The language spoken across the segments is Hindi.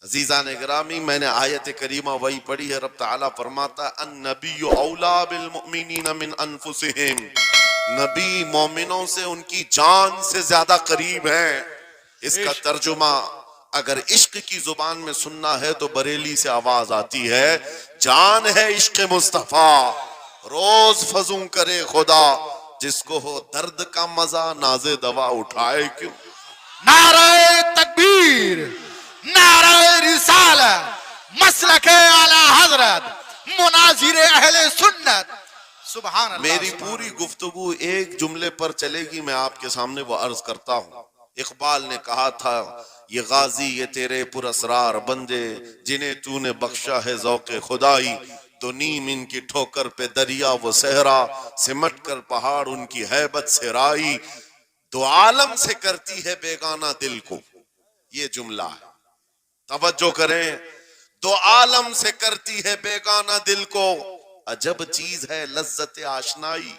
अजीजा ने गिरामी, मैंने आयत करीमा वही पढ़ी है। रब ताला फरमाता अन नबी औला बिल मुमिनीन मिन अनफुसिहिम, नबी मोमिनों से उनकी जान से ज्यादा करीब है। इसका तर्जुमा अगर इश्क की जुबान में सुनना है तो बरेली से आवाज आती है, जान है इश्क मुस्तफा, रोज फजू करे खुदा, जिसको हो दर्द का मजा नाज़े दवा उठाए क्यों। नारे तकबीर, नारे रिसालत, मसलके आला हजरत, मुनाजिर अहले सुन्नत। सुभान अल्लाह। मेरी पूरी गुफ्तगू एक जुमले पर चलेगी, मैं आपके सामने वो अर्ज करता हूँ। इकबाल ने कहा था, ये गाजी ये तेरे पुरअसरार बंदे, जिन्हें तूने बख्शा है ज़ौक़े खुदाई, तो नीम इनकी ठोकर पे दरिया वो सहरा, सिमट कर पहाड़ उनकी हैबत से राई, दो आलम से करती है बेगाना दिल को। ये जुमला है, तवज्जो करें। दो आलम से करती है बेगाना दिल को, अजब चीज है लज्जत आशनाई,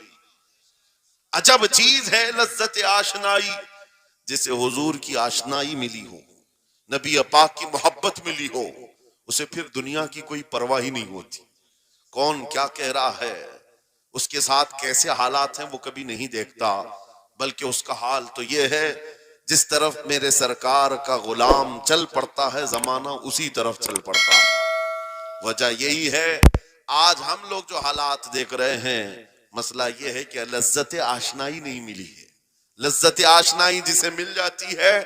अजब चीज है लज्जत आशनाई, जिसे हुजूर की आशनाई मिली हो, नबी पाक की मोहब्बत मिली हो, उसे फिर दुनिया की कोई परवाह ही नहीं होती। कौन क्या कह रहा है, उसके साथ कैसे हालात हैं, वो कभी नहीं देखता, बल्कि उसका हाल तो ये है, जिस तरफ मेरे सरकार का गुलाम चल पड़ता है, जमाना उसी तरफ चल पड़ता है। वजह यही है, आज हम लोग जो हालात देख रहे हैं, मसला ये है कि लज्जत आशनाई नहीं मिली है। लज्जत आशनाई जिसे मिल जाती है,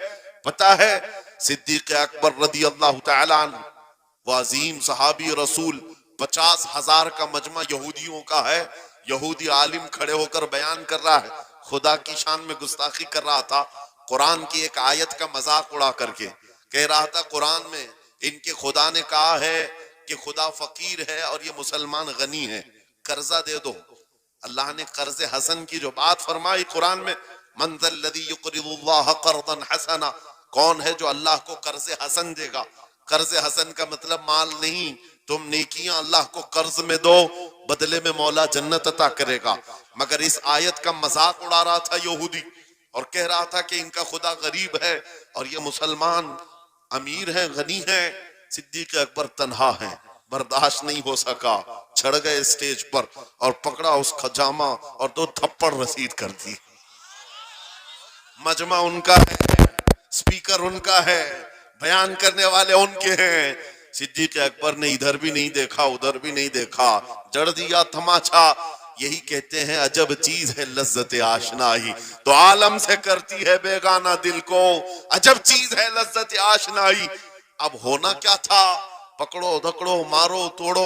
पता है, सिद्दीक अकबर रदी अल्लाह तआला अन्हु, वो अजीम सहाबी रसूल, 50,000 का मजमा यहूदियों का है। यहूदी आलिम खड़े होकर बयान कर रहा है, खुदा की शान में गुस्ताखी कर रहा था। कुरान की एक आयत का मजाक उड़ा करके कह रहा था, कुरान में इनके खुदा ने कहा है कि खुदा फकीर है और ये मुसलमान गनी है, कर्जा दे दो। अल्लाह ने कर्ज हसन की जो बात फरमाई कुरान में, मंज़ल्लज़ी युक़रिज़ुल्लाह क़र्ज़न हसना, कौन है जो अल्लाह को कर्ज हसन देगा। कर्ज हसन का मतलब माल नहीं, तुम नेकियां अल्लाह को कर्ज में दो, बदले में मौला जन्नत अता करेगा। मगर इस आयत का मजाक उड़ा रहा था यहूदी और कह रहा था कि इनका खुदा गरीब है और ये मुसलमान अमीर है, गनी है। सिद्दीक अकबर तन्हा है, बर्दाश्त नहीं हो सका, चढ़ गए स्टेज पर और पकड़ा उस खजामा और 2 थप्पड़ रसीद कर दी। मजमा उनका है, स्पीकर उनका है, बयान करने वाले उनके हैं। सिद्दीक अकबर ने इधर भी नहीं देखा, उधर भी नहीं देखा, जड़ दिया तमाचा। यही कहते हैं, अजब चीज है लज्जत आशनाई, तो आलम से करती है बेगाना दिल को, अजब चीज है लज्जत आशनाई। अब होना क्या था, पकड़ो धकड़ो मारो तोड़ो,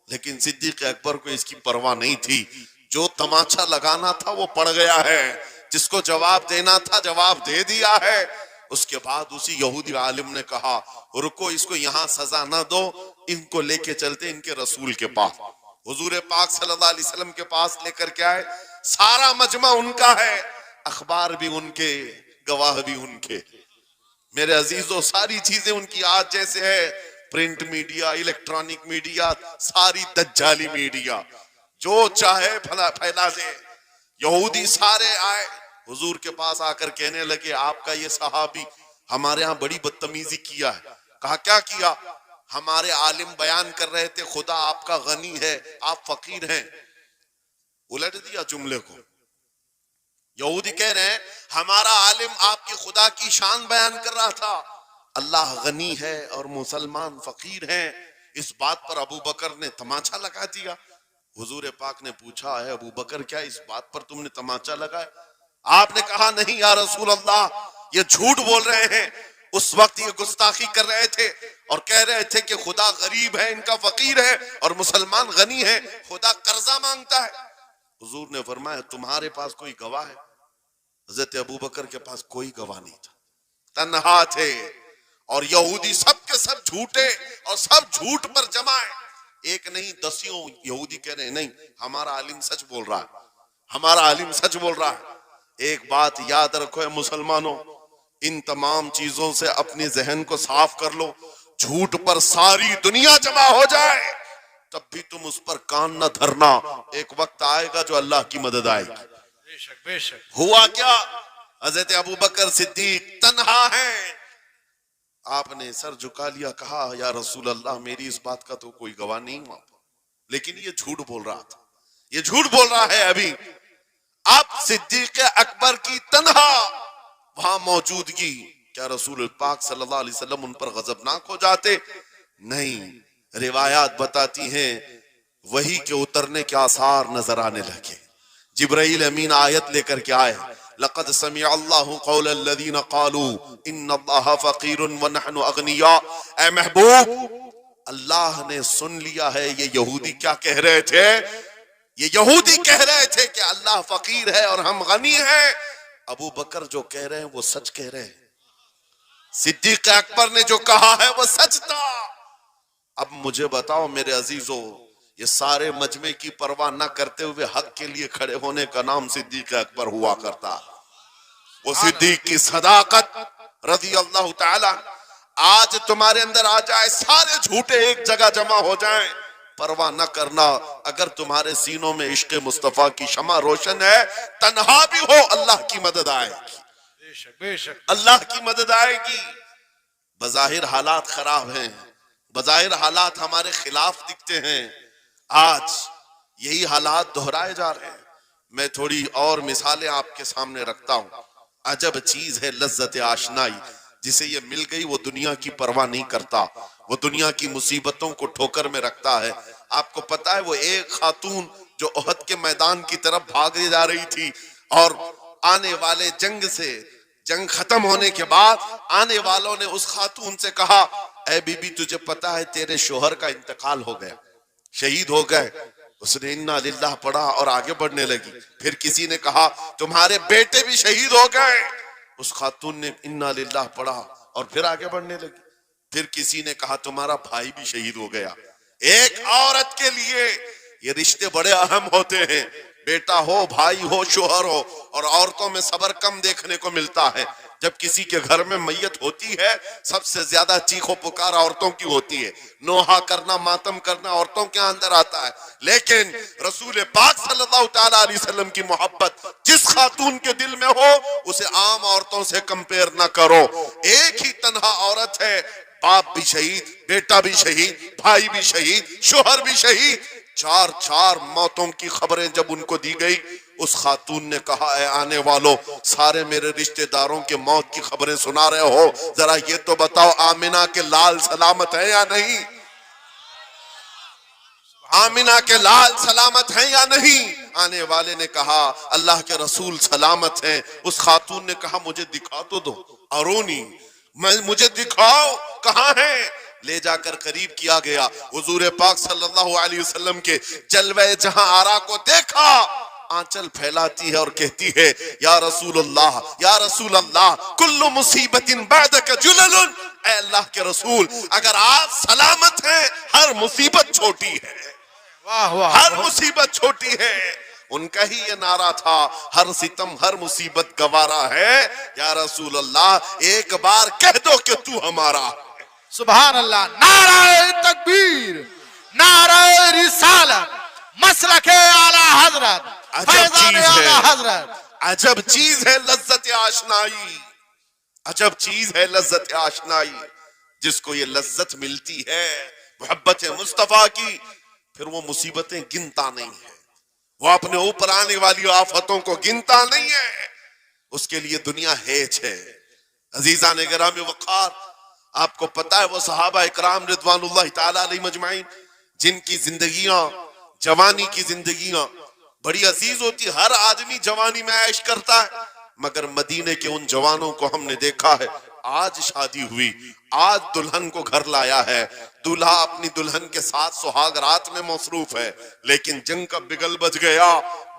लेकिन सिद्दीक अकबर को इसकी परवाह नहीं थी। जो तमाचा लगाना था वो पड़ गया है, जिसको जवाब देना था जवाब दे दिया है। उसके बाद उसी यहूदी आलिम ने कहा, रुको, इसको यहां सजा ना दो, इनको लेके चलते इनके रसूल के पास। हुजूर पाक सल्लल्लाहु अलैहि वसल्लम के पास लेकर के आए। सारा मजमा उनका है, अखबार भी उनके, गवाह भी उनके। मेरे अजीजों, सारी चीजें उनकी आज जैसे है, प्रिंट मीडिया, इलेक्ट्रॉनिक मीडिया, सारी दज्जाली मीडिया, जो चाहे फैला दे। यहूदी सारे आए हुजूर के पास आकर कहने लगे, आपका ये सहाबी हमारे यहाँ बड़ी बदतमीजी किया है। कहा, क्या किया? हमारे आलिम बयान कर रहे थे खुदा आपका गनी है, आप फकीर हैं। उलट दिया जुमले को। यहूदी कह रहे हैं, हमारा आलिम आपकी खुदा की शान बयान कर रहा था, अल्लाह गनी है और मुसलमान फकीर हैं। इस बात पर अबू बकर ने तमाचा लगा दिया। हुजूर पाक ने पूछा, है अबू बकर, क्या इस बात पर तुमने तमाचा लगाया? आपने कहा, नहीं या रसूल अल्लाह, ये झूठ बोल रहे हैं। उस वक्त ये गुस्ताखी कर रहे थे और कह रहे थे कि खुदा गरीब है, इनका फकीर है और मुसलमान गनी है, खुदा कर्जा मांगता है। हुजूर ने फरमाया, तुम्हारे पास कोई गवाह है? हजरत अबू बकर के पास कोई गवाह नहीं था, तन्हा थे। और यहूदी सब के सब झूठे और सब झूठ पर जमाए। एक नहीं, दसियों यहूदी कह रहे हैं, नहीं, हमारा आलिम सच बोल रहा है, हमारा आलिम सच बोल रहा है। एक बात याद रखो मुसलमानों, इन तमाम चीजों से अपने जहन को साफ कर लो। झूठ पर सारी दुनिया जमा हो जाए तब भी तुम उस पर कान न धरना, एक वक्त आएगा जो अल्लाह की मदद आएगी। बेशक बेशक। हुआ क्या? हजरत अबू बकर सिद्दीक तन्हा हैं, आपने सर झुका लिया, कहा या रसूल अल्लाह मेरी इस बात का तो कोई गवाह नहीं हुआ, लेकिन ये झूठ बोल रहा था, ये झूठ बोल रहा है। अभी आप सिद्दीक अकबर की तन्हा वहां मौजूदगी, क्या रसूल पाक सल्लल्लाहु अलैहि वसल्लम उन पर गजबनाक हो जाते? नहीं, रिवायात बताती हैं वही के उतरने के आसार नजर आने लगे। जिब्राइल अमीन आयत लेकर के आए, लक़द समिअ अल्लाहु क़ौल अल्लज़ीना क़ालू इन्नल्लाहा फ़क़ीरुन व नहनु अग़निया। ऐ महबूब, अल्लाह ने सुन लिया है ये यहूदी क्या कह रहे थे। ये यहूदी कह रहे थे कि अल्लाह फकीर है और हम गनी हैं। अबू बकर जो कह रहे हैं वो सच कह रहे हैं, सिद्दीक अकबर ने जो कहा है वो सच था। अब मुझे बताओ मेरे अजीजों, ये सारे मजमे की परवाह न करते हुए हक के लिए खड़े होने का नाम सिद्दीक अकबर हुआ करता। वो सिद्दीक की सदाकत रज़ी अल्लाह ताला आज तुम्हारे अंदर आ जाए, सारे झूठे एक जगह जमा हो जाएं, परवाह न करना। अगर तुम्हारे सीनों में इश्क मुस्तफा की शमा रोशन है, तन्हा भी हो अल्लाह की मदद आएगी, बेशक बेशक अल्लाह की मदद आएगी। बज़ाहिर हालात खराब हैं, बज़ाहिर हालात हमारे खिलाफ दिखते हैं, आज यही हालात दोहराए जा रहे हैं। मैं थोड़ी और मिसालें आपके सामने रखता हूं। अजब चीज है लज्जत आशनाई, जिसे ये मिल गई वो दुनिया की परवाह नहीं करता, वो दुनिया की मुसीबतों को ठोकर में रखता है। आपको पता है वो एक खातून जो ओहद के मैदान की तरफ भागे जा रही थी और आने वाले जंग से, जंग खत्म होने के बाद आने वालों ने उस खातून से कहा, ऐ बीबी तुझे पता है तेरे शोहर का इंतकाल हो गया, शहीद हो गए। उसने इन्ना लिल्लाह पढ़ा और आगे बढ़ने लगी। फिर किसी ने कहा तुम्हारे बेटे भी शहीद हो गए। उस खातून ने इन्ना लिल्लाह पढ़ा और फिर आगे बढ़ने लगी। फिर किसी ने कहा तुम्हारा भाई भी शहीद हो गया। एक औरत के लिए ये रिश्ते बड़े अहम होते हैं, बेटा हो, भाई हो, शोहर हो। और औरतों में सब्र कम देखने को मिलता है। जब किसी के घर में मैयत होती है, सबसे ज्यादा चीखो पुकार औरतों की होती है, नोहा करना, मातम करना औरतों के अंदर आता है। लेकिन रसूल पाक सल्लल्लाहु ताला अलैहि वसल्लम की मोहब्बत जिस खातून के दिल में हो, उसे आम औरतों से कंपेयर ना करो। एक ही तन्हा औरत है, बाप भी शहीद, बेटा भी शहीद, भाई भी शहीद, शोहर भी शहीद। चार चार मौतों की खबरें जब उनको दी गई, उस खातून ने कहा, ऐ आने वालों, सारे मेरे रिश्तेदारों के मौत की खबरें सुना रहे हो, जरा ये तो बताओ आमिना के लाल सलामत है या नहीं? आमिना के लाल सलामत हैं या नहीं? आने वाले ने कहा अल्लाह के रसूल सलामत हैं। उस खातून ने कहा मुझे दिखा तो दो, अरोनी, मुझे दिखाओ कहाँ है। ले जाकर करीब किया गया, हुजूर पाक सल्लल्लाहु अलैहि वसल्लम के जलवे जहां आरा को देखा, आंचल फैलाती है और कहती है, या रसूल अल्लाह, या रसूल अल्लाह, कुल्लु मुसीबतिन बअदक जुललुन। ऐ अल्लाह के रसूल, अगर आप सलामत हैं, हर मुसीबत छोटी है। वाह वाह, हर मुसीबत छोटी है। उनका ही ये नारा था, हर सितम हर मुसीबत गवारा है। या रसूल अल्लाह, एक बार कह दो कि तू हमारा। सुभान अल्लाह। नाराए तकबीर, नाराए रिसालत, मसलके आला हजरत, फैज़ान आला हजरत। अजब चीज है लज्जत आशनाई, अजब चीज है लज्जत आशनाई। जिसको ये लज्जत मिलती है मोहब्बत मुस्तफा की, फिर वो मुसीबतें गिनता नहीं है, वो अपने ऊपर आने वाली आफतों को गिनता नहीं है। उसके लिए दुनिया हेच है। अजीजा ने गिरामी वक़ार, आपको पता है वो सहाबा इकराम रिदवानुल्लाह ताला अलैहिम अजमाइन, जिनकी जिंदगियां, जवानी की जिंदगियां बड़ी अजीज होती। हर आदमी जवानी में ऐश करता है, मगर मदीने के उन जवानों को हमने देखा है, आज शादी हुई, आज दुल्हन को घर लाया है, दूल्हा अपनी दुल्हन के साथ सुहाग रात में मसरूफ है, लेकिन जंग का बिगल बज गया।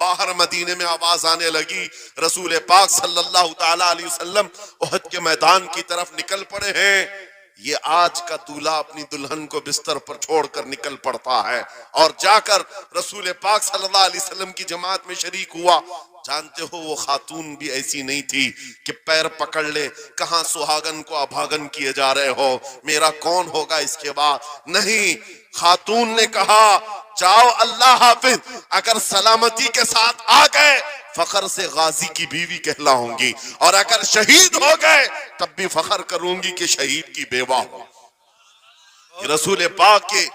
बाहर मदीने में आवाज आने लगी, रसूल पाक सल्लल्लाहु ताला अलैहि वसल्लम ओहद के मैदान की तरफ निकल पड़े हैं। ये आज का दूल्हा अपनी दुल्हन को बिस्तर पर छोड़कर निकल पड़ता है और जाकर रसूल पाक सल्लल्लाहु अलैहि वसल्लम की जमात में शरीक हुआ। जानते हो वो खातून भी ऐसी नहीं थी कि पैर पकड़ ले, कहां सुहागन को अभागन किए जा रहे हो, मेरा कौन होगा इसके बाद। नहीं, खातून ने कहा जाओ अल्लाह हाफिज, अगर सलामती के साथ आ गए फखर से गाजी की बीवी कहलाऊंगी, और अगर शहीद हो गए तब भी फखर करूंगी कि शहीद की बेवा हो। रसूल पाक के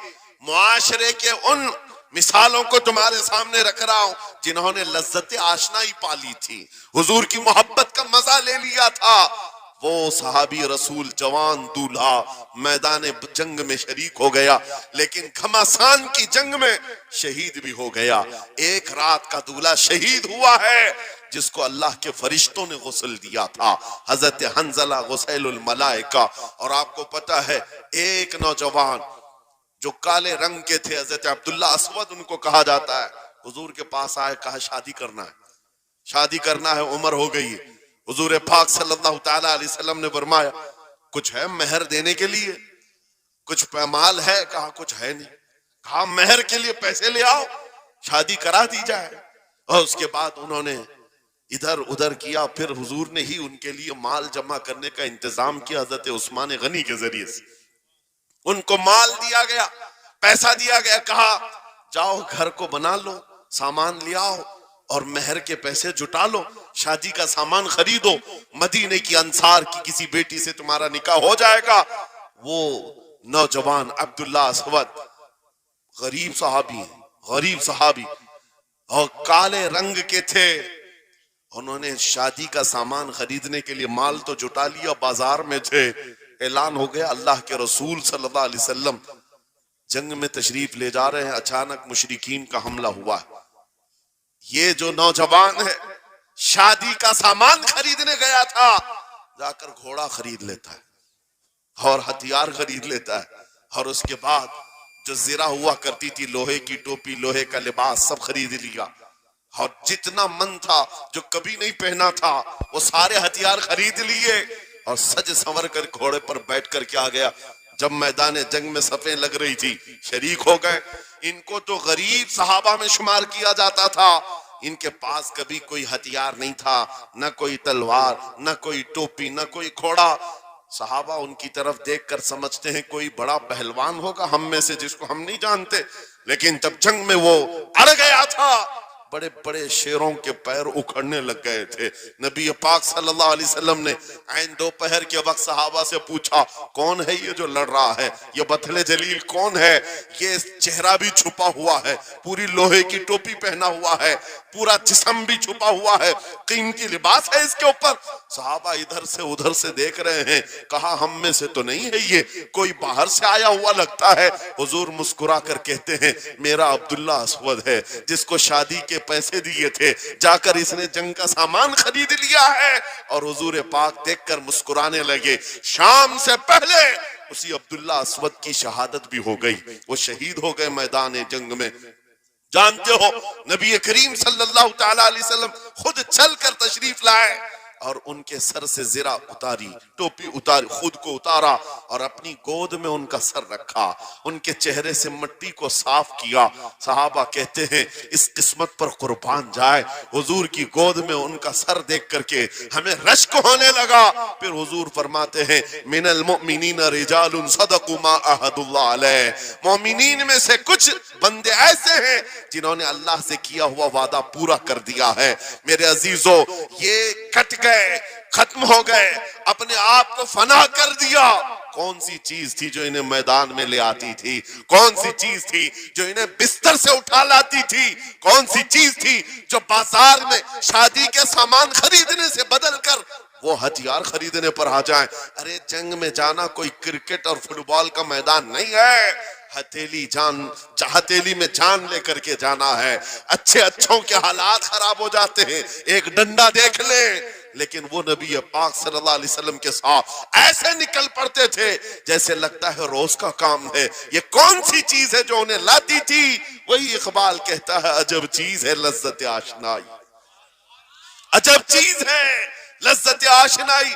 मुआशरे के उन मिसालों को तुम्हारे सामने रख रहा हूं जिन्होंने लज्जत आशनाई पाली थी, हुजूर की मोहब्बत का मजा ले लिया था। वो सहाबी रसूल जवान दूल्हा मैदान जंग में शरीक हो गया, लेकिन घमासान की जंग में शहीद भी हो गया। एक रात का दूल्हा शहीद हुआ है जिसको अल्लाह के फरिश्तों ने गुस्ल दिया था, हजरत हंजला गुसैलुल मलाइका। और आपको पता है एक नौजवान जो काले रंग के थे, हजरत अब्दुल्ला असवद उनको कहा जाता है, हुजूर के पास आए, कहा शादी करना है, शादी करना है, उम्र हो गई है। हुजूर पाक सल्लल्लाहु ताला अलैहि वसल्लम ने फरमाया कुछ है मेहर देने के लिए, कुछ पैमाल है? कहा कुछ है नहीं। कहा मेहर के लिए पैसे ले आओ, शादी करा दी जाए। और उसके बाद उन्होंने इधर उधर किया, फिर हुजूर ने ही उनके लिए माल जमा करने का इंतजाम किया। हजरत उस्मान गनी के जरिए से उनको माल दिया गया, पैसा दिया गया, कहा जाओ घर को बना लो, सामान ले आओ और मेहर के पैसे जुटा लो, शादी का सामान खरीदो, मदीने की अंसार की किसी बेटी से तुम्हारा निकाह हो जाएगा। वो नौजवान अब्दुल्ला असवद गरीब सहाबी, गरीब सहाबी और काले रंग के थे। उन्होंने शादी का सामान खरीदने के लिए माल तो जुटा लिया, बाजार में थे, ऐलान हो गया अल्लाह के रसूल सल्लल्लाहु अलैहि वसल्लम जंग में तशरीफ ले जा रहे हैं, अचानक मुशरिकीन का हमला हुआ। ये जो नौजवान है शादी का सामान खरीदने गया था, जाकर घोड़ा खरीद लेता है और हथियार खरीद लेता है, और उसके बाद जो जिरा हुआ करती थी, लोहे की टोपी, लोहे का लिबास, सब खरीद लिया। और जितना मन था जो कभी नहीं पहना था वो सारे हथियार खरीद लिए और सज संवर कर घोड़े पर बैठ कर क्या गया। जब मैदान जंग में सफें लग रही थी शरीक हो गए। इनको तो गरीब सहाबा में शुमार किया जाता था, इनके पास कभी कोई हथियार नहीं था, न कोई तलवार, न कोई टोपी, न कोई घोड़ा। सहाबा उनकी तरफ देखकर समझते हैं कोई बड़ा पहलवान होगा हम में से जिसको हम नहीं जानते, लेकिन जब जंग में वो अड़ गया था बड़े बड़े शेरों के पैर उखड़ने लग गए थे। नबी पाक सल्लल्लाहु अलैहि वसल्लम ने ऐन दोपहर के वक्त सहाबा से पूछा कौन है ये जो लड़ रहा है, ये बथले जलील कौन है? ये चेहरा भी छुपा हुआ है, पूरी लोहे की टोपी पहना हुआ है, पूरा जिस्म भी छुपा हुआ है, कीमती लिबास है इसके ऊपर। सहाबा इधर से उधर से देख रहे हैं, कहा हम में से तो नहीं है ये, कोई बाहर से आया हुआ लगता है। हुजूर मुस्कुरा कर कहते हैं मेरा अब्दुल्ला असवद है जिसको शादी के पैसे दिए थे, जाकर इसने जंग का सामान खरीद लिया है। और हुजूर पाक देखकर मुस्कुराने लगे। शाम से पहले उसी अब्दुल्ला असवद की शहादत भी हो गई, वो शहीद हो गए मैदान जंग में। जानते हो नबी करीम सल्लल्लाहु ताला अलैहि वसल्लम खुद चलकर तशरीफ लाए और उनके सर से जिरा उतारी, टोपी उतारी, खुद को उतारा और अपनी गोद में उनका सर रखा, उनके चेहरे से मिट्टी को साफ किया। सहाबा कहते हैं इस किस्मत पर कुर्बान जाए, हुजूर की गोद में उनका सर देख करके हमें रश्क होने लगा। फिर हुजूर फरमाते हैं मिनल मुमिनीन रिजालुन सदकु मा अहदुल्लाह अलैह, मोमिनीन में से कुछ बंदे ऐसे हैं जिन्होंने अल्लाह से किया हुआ वादा पूरा कर दिया है। मेरे अजीजों ये कट गए, खत्म हो गए, अपने आप को फना कर दिया। कौन सी चीज थी जो इन्हें मैदान में ले आती थी? कौन सी चीज थी जो इन्हें बिस्तर से उठा लाती थी? कौन सी चीज थी जो बाजार में शादी के सामान खरीदने से बदलकर वो हथियार खरीदने पर आ जाए? अरे जंग में जाना कोई क्रिकेट और फुटबॉल का मैदान नहीं है, हथेली में जान लेकर के जाना है। अच्छे अच्छों के हालात खराब हो जाते हैं, एक डंडा देख ले, लेकिन वो नबी पाक सल्लल्लाहु अलैहि वसल्लम के साथ ऐसे निकल पड़ते थे जैसे लगता है रोज का काम है। ये कौन सी चीज है जो उन्हें लाती थी? वही इकबाल कहता है अजब चीज है लज्जत आशनाई, अजब चीज है लज्जत आशनाई।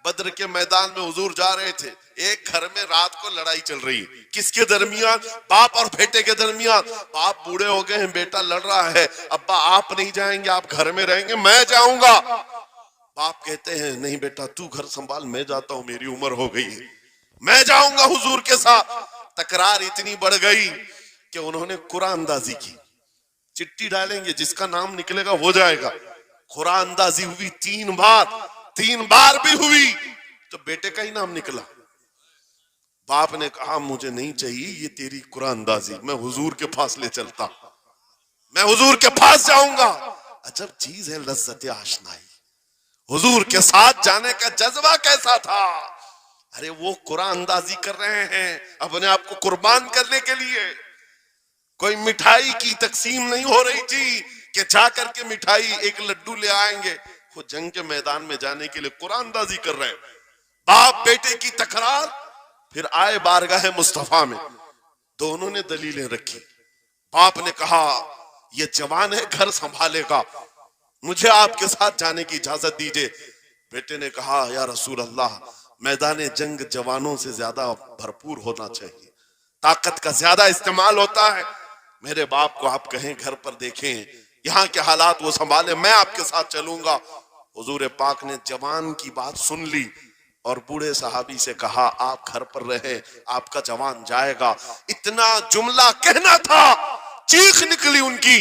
बद्र के मैदान में हुजूर जा रहे थे, एक घर में रात को लड़ाई चल रही है। किसके दरमियान? बाप और बेटे के दरमियान। बाप बूढ़े हो गए हैं, बेटा लड़ रहा है, अब्बा आप नहीं जाएंगे, आप घर में रहेंगे, मैं जाऊंगा। बाप कहते हैं नहीं बेटा तू घर संभाल, मैं जाता हूं, मेरी उम्र हो गई है, मैं जाऊंगा हुजूर के साथ। तकरार इतनी बढ़ गई कि उन्होंने कुरान अंदाजी की, चिट्ठी डालेंगे, जिसका नाम निकलेगा वो जाएगा। कुरानंदाजी हुई 3 बार भी हुई तो बेटे का ही नाम निकला। बाप ने कहा मुझे नहीं चाहिए ये तेरी कुरानंदाजी, मैं हुजूर के पास ले चलता, मैं हुजूर के पास जाऊंगा। अजब चीज है लज्जत आशनाई। हुजूर के साथ जाने का जज्बा कैसा था। अरे वो कुरानंदाजी कर रहे हैं अपने आप को कुर्बान करने के लिए। कोई मिठाई की तकसीम नहीं हो रही थी कि जाकर के मिठाई एक लड्डू ले आएंगे। वो जंग के मैदान में जाने के लिए कुरानंदाजी कर रहे हैं। बाप बेटे की तकरार, फिर आए बारगाह मुस्तफा में, दोनों ने दलीलें रखी। बाप ने कहा ये जवान है, घर संभालेगा, मुझे आपके साथ जाने की इजाजत दीजिए। बेटे ने कहा या रसूल अल्लाह, मैदान जंग जवानों से ज्यादा भरपूर होना चाहिए, ताकत का ज्यादा इस्तेमाल होता है। मेरे बाप को आप कहें घर पर देखें, यहाँ के हालात वो संभाले, मैं आपके साथ चलूंगा। हुजूर पाक ने जवान की बात सुन ली और बूढ़े सहाबी से कहा आप घर पर रहे, आपका जवान जाएगा। इतना जुमला कहना था, चीख निकली उनकी,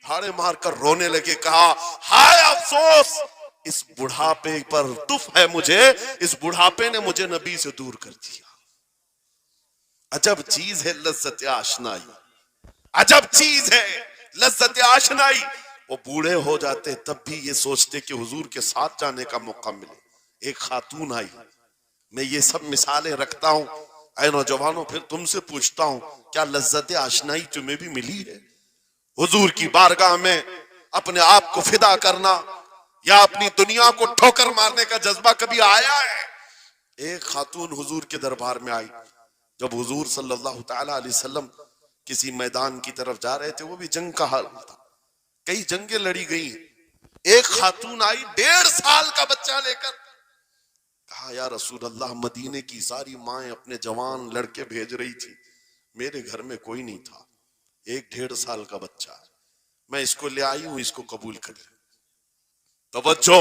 हाड़े मारकर रोने लगे। कहा हाय अफसोस, इस बुढ़ापे पर तुफ है मुझे, इस बुढ़ापे ने मुझे नबी से दूर कर दिया। अजब चीज है लज्जत आशनाई, अजब चीज है लज्जत आशनाई। वो बूढ़े हो जाते तब भी ये सोचते कि हुजूर के साथ जाने का मौका मिले। एक खातून आई, मैं ये सब मिसालें रखता हूं, ऐ नौजवानों फिर तुमसे पूछता हूं क्या लज्जत आशनाई तुम्हें भी मिली है? हुजूर की बारगाह में अपने आप को फिदा करना या अपनी दुनिया को ठोकर मारने का जज्बा कभी आया है? एक खातून हुजूर के दरबार में आई। जब हुजूर सल्लल्लाहु तआला अलैहि वसल्लम किसी मैदान की तरफ जा रहे थे, वो भी जंग का हाल था, कई जंगें लड़ी गई। एक खातून आई 1.5 साल का बच्चा लेकर, कहा या रसूल अल्लाह, मदीने की सारी माएं अपने जवान लड़के भेज रही थी, मेरे घर में कोई नहीं था, एक 1.5 साल का बच्चा, मैं इसको ले आई हूं, इसको कबूल कर ले। तवज्जो,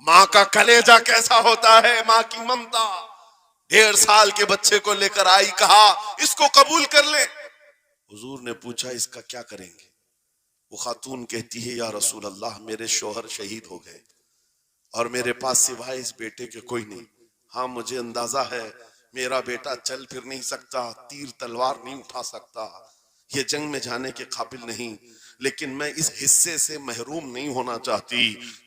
माँ का कलेजा कैसा होता है, माँ की ममता। 1.5 साल के बच्चे को लेकर आई, कहा इसको कबूल कर ले। हुजूर ने पूछा इसका क्या करेंगे? वो खातून कहती है या रसूल अल्लाह, मेरे शोहर शहीद हो गए और मेरे पास सिवाय इस बेटे के कोई नहीं। हाँ मुझे अंदाजा है मेरा बेटा चल फिर नहीं सकता, तीर तलवार नहीं उठा सकता, ये जंग में जाने के काबिल नहीं, लेकिन मैं इस हिस्से से महरूम नहीं होना चाहती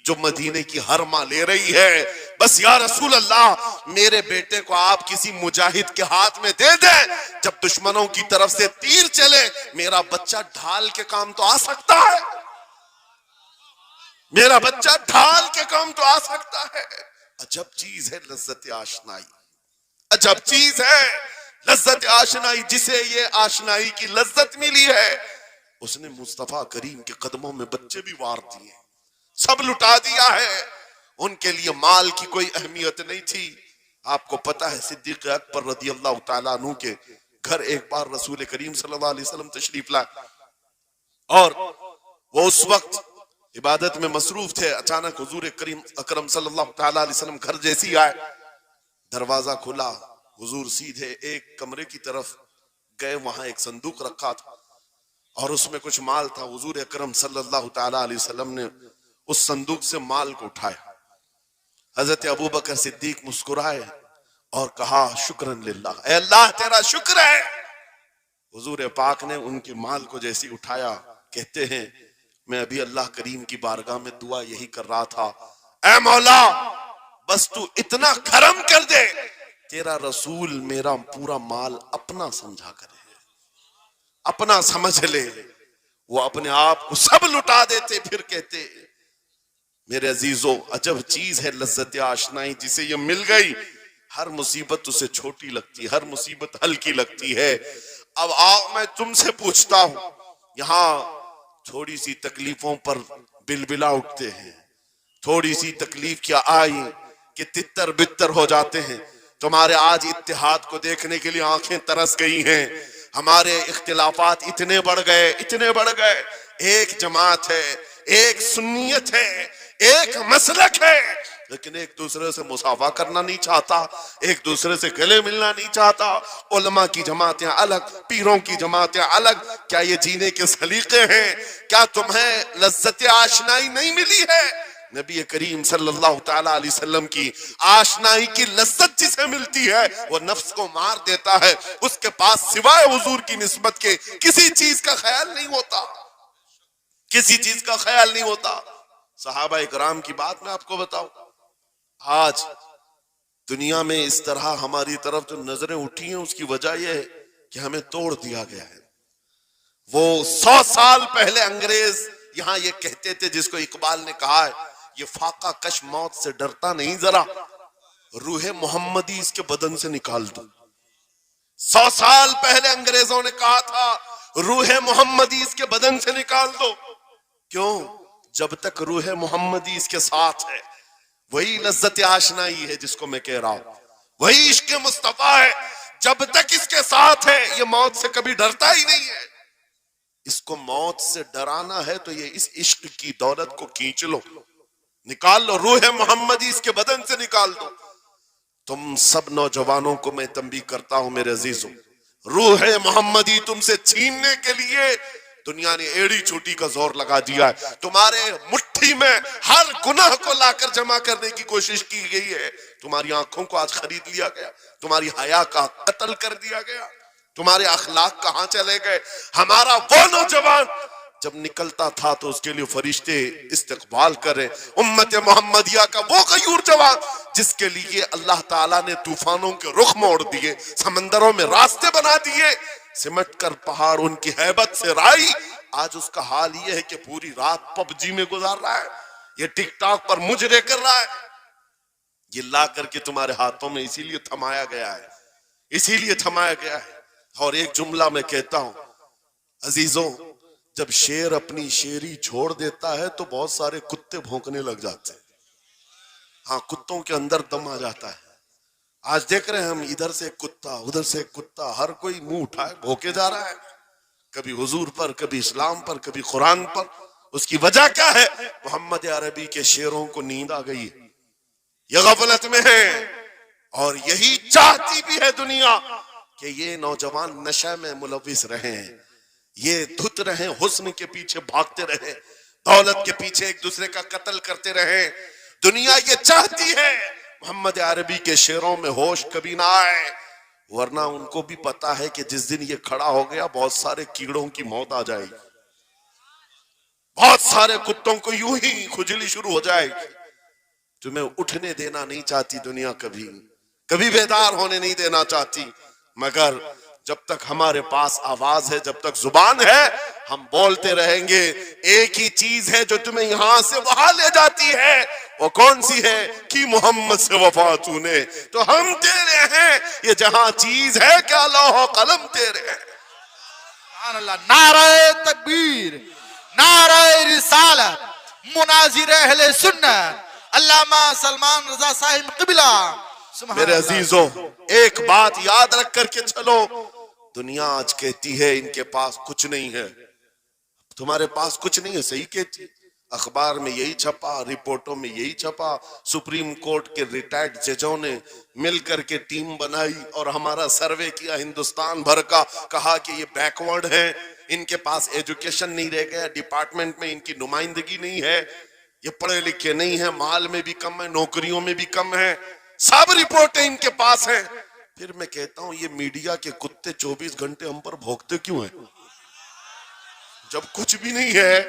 जो मदीने की हर माँ ले रही है। बस या रसूल अल्लाह, मेरे बेटे को आप किसी मुजाहिद के हाथ में दे दें, जब दुश्मनों की तरफ से तीर चले मेरा बच्चा ढाल के काम तो आ सकता है, मेरा बच्चा ढाल के काम तो आ सकता है। अजब चीज है लज्जत आशनाई, अजब चीज है लज्जत आशनाई। जिसे ये आशनाई की लज्जत मिली है उसने मुस्तफा करीम के कदमों में बच्चे भी वार दिए, सब लुटा दिया है। उनके लिए माल की कोई अहमियत नहीं थी। आपको पता है सिद्दीक अकबर रज़ी अल्लाह तआला अन्हु के घर एक बार रसूल करीम सल्लल्लाहु अलैहि वसल्लम तशरीफ लाए और वो उस वक्त इबादत में मसरूफ थे। अचानक हुजूर करीम अकरम सल्लल्लाहु तआला अलैहि वसल्लम घर जैसी आए, दरवाजा खुला, हुजूर सीधे एक कमरे की तरफ गए, वहां एक संदूक रखा था और उसमें कुछ माल था। हुजूर अकरम सल्लल्लाहु तआला अलैहि वसल्लम ने उस संदूक से माल को उठाया। हजरत अबू बकर सिद्दीक मुस्कुराए और कहा शुक्रन लिल्लाह, ऐ अल्लाह तेरा शुक्र है। हुजूर पाक ने उनके माल को जैसे उठाया, कहते हैं मैं अभी अल्लाह करीम की बारगाह में दुआ यही कर रहा था, ऐ मौला बस तू इतना करम कर दे, तेरा रसूल मेरा पूरा माल अपना समझा करे, अपना समझ ले। वो अपने आप को सब लुटा देते, फिर कहते मेरे अजीजों अजब चीज है लज्जत आशनाई, जिसे ये मिल गई हर मुसीबत उसे छोटी लगती है, हर मुसीबत हल्की लगती है। अब आओ मैं तुमसे पूछता हूं, यहाँ थोड़ी सी तकलीफों पर बिलबिला उठते हैं, थोड़ी सी तकलीफ क्या आई कि तितर बितर हो जाते हैं। तुम्हारे आज इत्तेहाद को देखने के लिए आंखें तरस गई हैं। हमारे इख्तिलाफात इतने बढ़ गए, इतने बढ़ गए। एक जमात है, एक सुन्नियत है, एक मसलक है, लेकिन एक दूसरे से मुसाफा करना नहीं चाहता, एक दूसरे से गले मिलना नहीं चाहता। उलमा की जमातें अलग, पीरों की जमातें अलग। क्या ये जीने के सलीके हैं? क्या तुम्हें लज्जत आशनाई नहीं मिली है? नबी करीम सल्लल्लाहु ताला अलैहि वसल्लम की आशनाई की लज्जत जिसे मिलती है वो नफ्स को मार देता है। उसके पास सिवाय हुजूर की निस्बत के किसी चीज का ख्याल नहीं होता, किसी चीज का ख्याल नहीं होता। सहाबा इकराम की बात मैं आपको बताऊं, आज दुनिया में इस तरह हमारी तरफ जो नजरें उठी हैं उसकी वजह यह है कि हमें तोड़ दिया गया है। वो 100 साल पहले अंग्रेज यहां ये कहते थे, जिसको इकबाल ने कहा है, ये फाका कश मौत से डरता नहीं जरा, रूहे मोहम्मदी इसके बदन से निकाल दो। 100 साल पहले अंग्रेजों ने कहा था रूहे मोहम्मदी इसके बदन से निकाल दो। क्यों? जब तक रूहे मोहम्मदी इसके साथ है, वही लज्जत आशनाई है जिसको मैं कह रहा हूं, वही इश्क मुस्तफा है। जब तक इसके साथ है ये मौत से कभी डरता ही नहीं है। इसको मौत से डराना है तो ये इस इश्क की दौलत को खींच लो, निकाल लो, रूह मोहम्मदी इसके बदन से निकाल दो। तुम सब नौजवानों को मैं तंबीह करता हूं मेरे अजीजों, रूह मोहम्मदी तुमसे छीनने के लिए दुनिया ने एड़ी चोटी का जोर लगा दिया है। तुम्हारे मुट्ठी में हर गुनाह को लाकर जमा करने की कोशिश की गई है। तुम्हारी आंखों को आज खरीद लिया गया, तुम्हारी हया का कत्ल कर दिया गया, तुम्हारे अखलाक कहां चले गए। हमारा वो नौजवान जब निकलता था तो उसके लिए फरिश्ते इस्तकबाल करे। उम्मत मोहम्मदिया का वो गयूर जवान जिसके लिए अल्लाह ताला ने तूफानों के रुख मोड़ दिए, समंदरों में रास्ते बना दिए, सिमट कर पहाड़ उनकी हैबत से राई। आज उसका हाल ये है कि पूरी रात पबजी में गुजार रहा है, ये टिकटॉक पर मुजरे कर रहा है। ये ला करके तुम्हारे हाथों में इसीलिए थमाया गया है, इसीलिए थमाया गया है। और एक जुमला मैं कहता हूं अजीजों, जब शेर अपनी शेरी छोड़ देता है तो बहुत सारे कुत्ते भौंकने लग जाते हैं। हाँ, कुत्तों के अंदर दम आ जाता है। आज देख रहे हैं हम, इधर से एक कुत्ता, उधर से एक कुत्ता, हर कोई मुंह उठाए भौंके जा रहा है, कभी हुजूर पर, कभी इस्लाम पर, कभी कुरान पर। उसकी वजह क्या है? मोहम्मद अरबी के शेरों को नींद आ गई है, ये गफलत में है। और यही चाहती भी है दुनिया कि ये नौजवान नशा में मुलविस रहे, ये धुत रहे, हुस्न के पीछे भागते रहे, दौलत के पीछे एक दूसरे का कत्ल करते रहे। दुनिया ये चाहती है मोहम्मद अरबी के शेरों में होश कभी ना आए, वरना उनको भी पता है कि जिस दिन ये खड़ा हो गया बहुत सारे कीड़ों की मौत आ जाएगी, बहुत सारे कुत्तों को यूं ही खुजली शुरू हो जाएगी। तुम्हें उठने देना नहीं चाहती दुनिया, कभी कभी बेदार होने नहीं देना चाहती। मगर जब तक हमारे पास आवाज है, जब तक जुबान है, हम बोलते रहेंगे। एक ही चीज है जो तुम्हें यहां से वहां ले जाती है, वो कौन सी है? कि मोहम्मद से वफा तूने, तो हम तेरे हैं। ये जहां चीज है क्या लौह कलम तेरे हैं। नारे तकबीर, नारे रिसालत, मुनाजिर अहले सुन्नत अल्लामा सलमान रजा साहिब क़िबला। मेरे अजीजों, एक बात याद रख करके चलो, दुनिया आज कहती है इनके पास कुछ नहीं है, तुम्हारे पास कुछ नहीं है, सही कहती। अखबार में यही छपा, रिपोर्टों में यही छपा। सुप्रीम कोर्ट के रिटायर्ड जजों ने मिल करके टीम बनाई और हमारा सर्वे किया हिंदुस्तान भर का, कहा कि ये बैकवर्ड है, इनके पास एजुकेशन नहीं रह गया, डिपार्टमेंट में इनकी नुमाइंदगी नहीं है, ये पढ़े लिखे नहीं है, माल में भी कम है, नौकरियों में भी कम है, सब रिपोर्टें इनके पास हैं। फिर मैं कहता हूं ये मीडिया के कुत्ते 24 घंटे हम पर भौंकते क्यों हैं? जब कुछ भी नहीं है,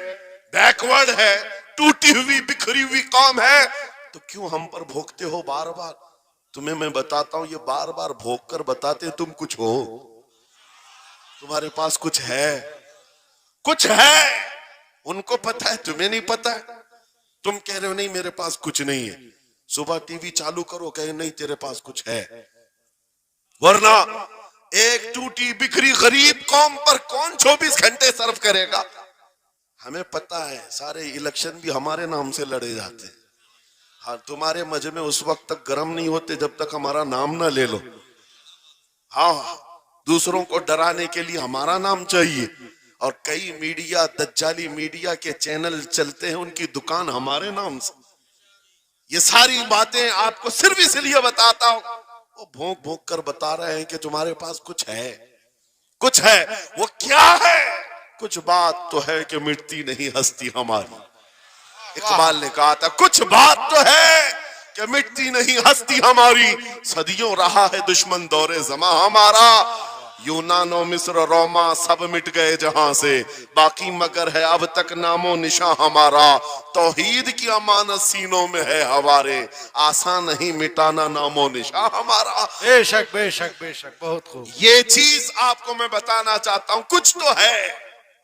बैकवर्ड है, टूटी हुई बिखरी हुई कौम है, तो क्यों हम पर भौंकते हो बार बार? तुम्हें मैं बताता हूं, ये बार बार भौंक कर बताते तुम कुछ हो, तुम्हारे पास कुछ है, कुछ है, उनको पता है, तुम्हें नहीं पता। तुम कह रहे हो नहीं मेरे पास कुछ नहीं है, सुबह टीवी चालू करो, कहे नहीं तेरे पास कुछ है। वरना एक टूटी बिखरी गरीब कौम पर कौन 24 घंटे सर्व करेगा? हमें पता है सारे इलेक्शन भी हमारे नाम से लड़े जाते हैं। हाँ, तुम्हारे मजे में उस वक्त तक गर्म नहीं होते जब तक हमारा नाम ना ले लो। हाँ, दूसरों को डराने के लिए हमारा नाम चाहिए। और कई मीडिया, दज्जाली मीडिया के चैनल चलते हैं, उनकी दुकान हमारे नाम से। ये सारी बातें आपको सिर्फ इसलिए बताता हूं, वो भोंक भोंक कर बता रहे हैं कि तुम्हारे पास कुछ है, कुछ है। वो क्या है? कुछ बात तो है कि मिटती नहीं हस्ती हमारी। इकबाल ने कहा था कुछ बात तो है कि मिटती नहीं हस्ती हमारी, सदियों रहा है दुश्मन दौरे जमा हमारा। यूनानो मिस्र रोमा सब मिट गए जहां से, बाकी मगर है अब तक नामो निशा हमारा। तौहीद की अमानत सीनों में है हमारे, आसान नहीं मिटाना नामो निशा हमारा। बेशक बेशक बेशक, बहुत खूब। ये चीज आपको मैं बताना चाहता हूं, कुछ तो है।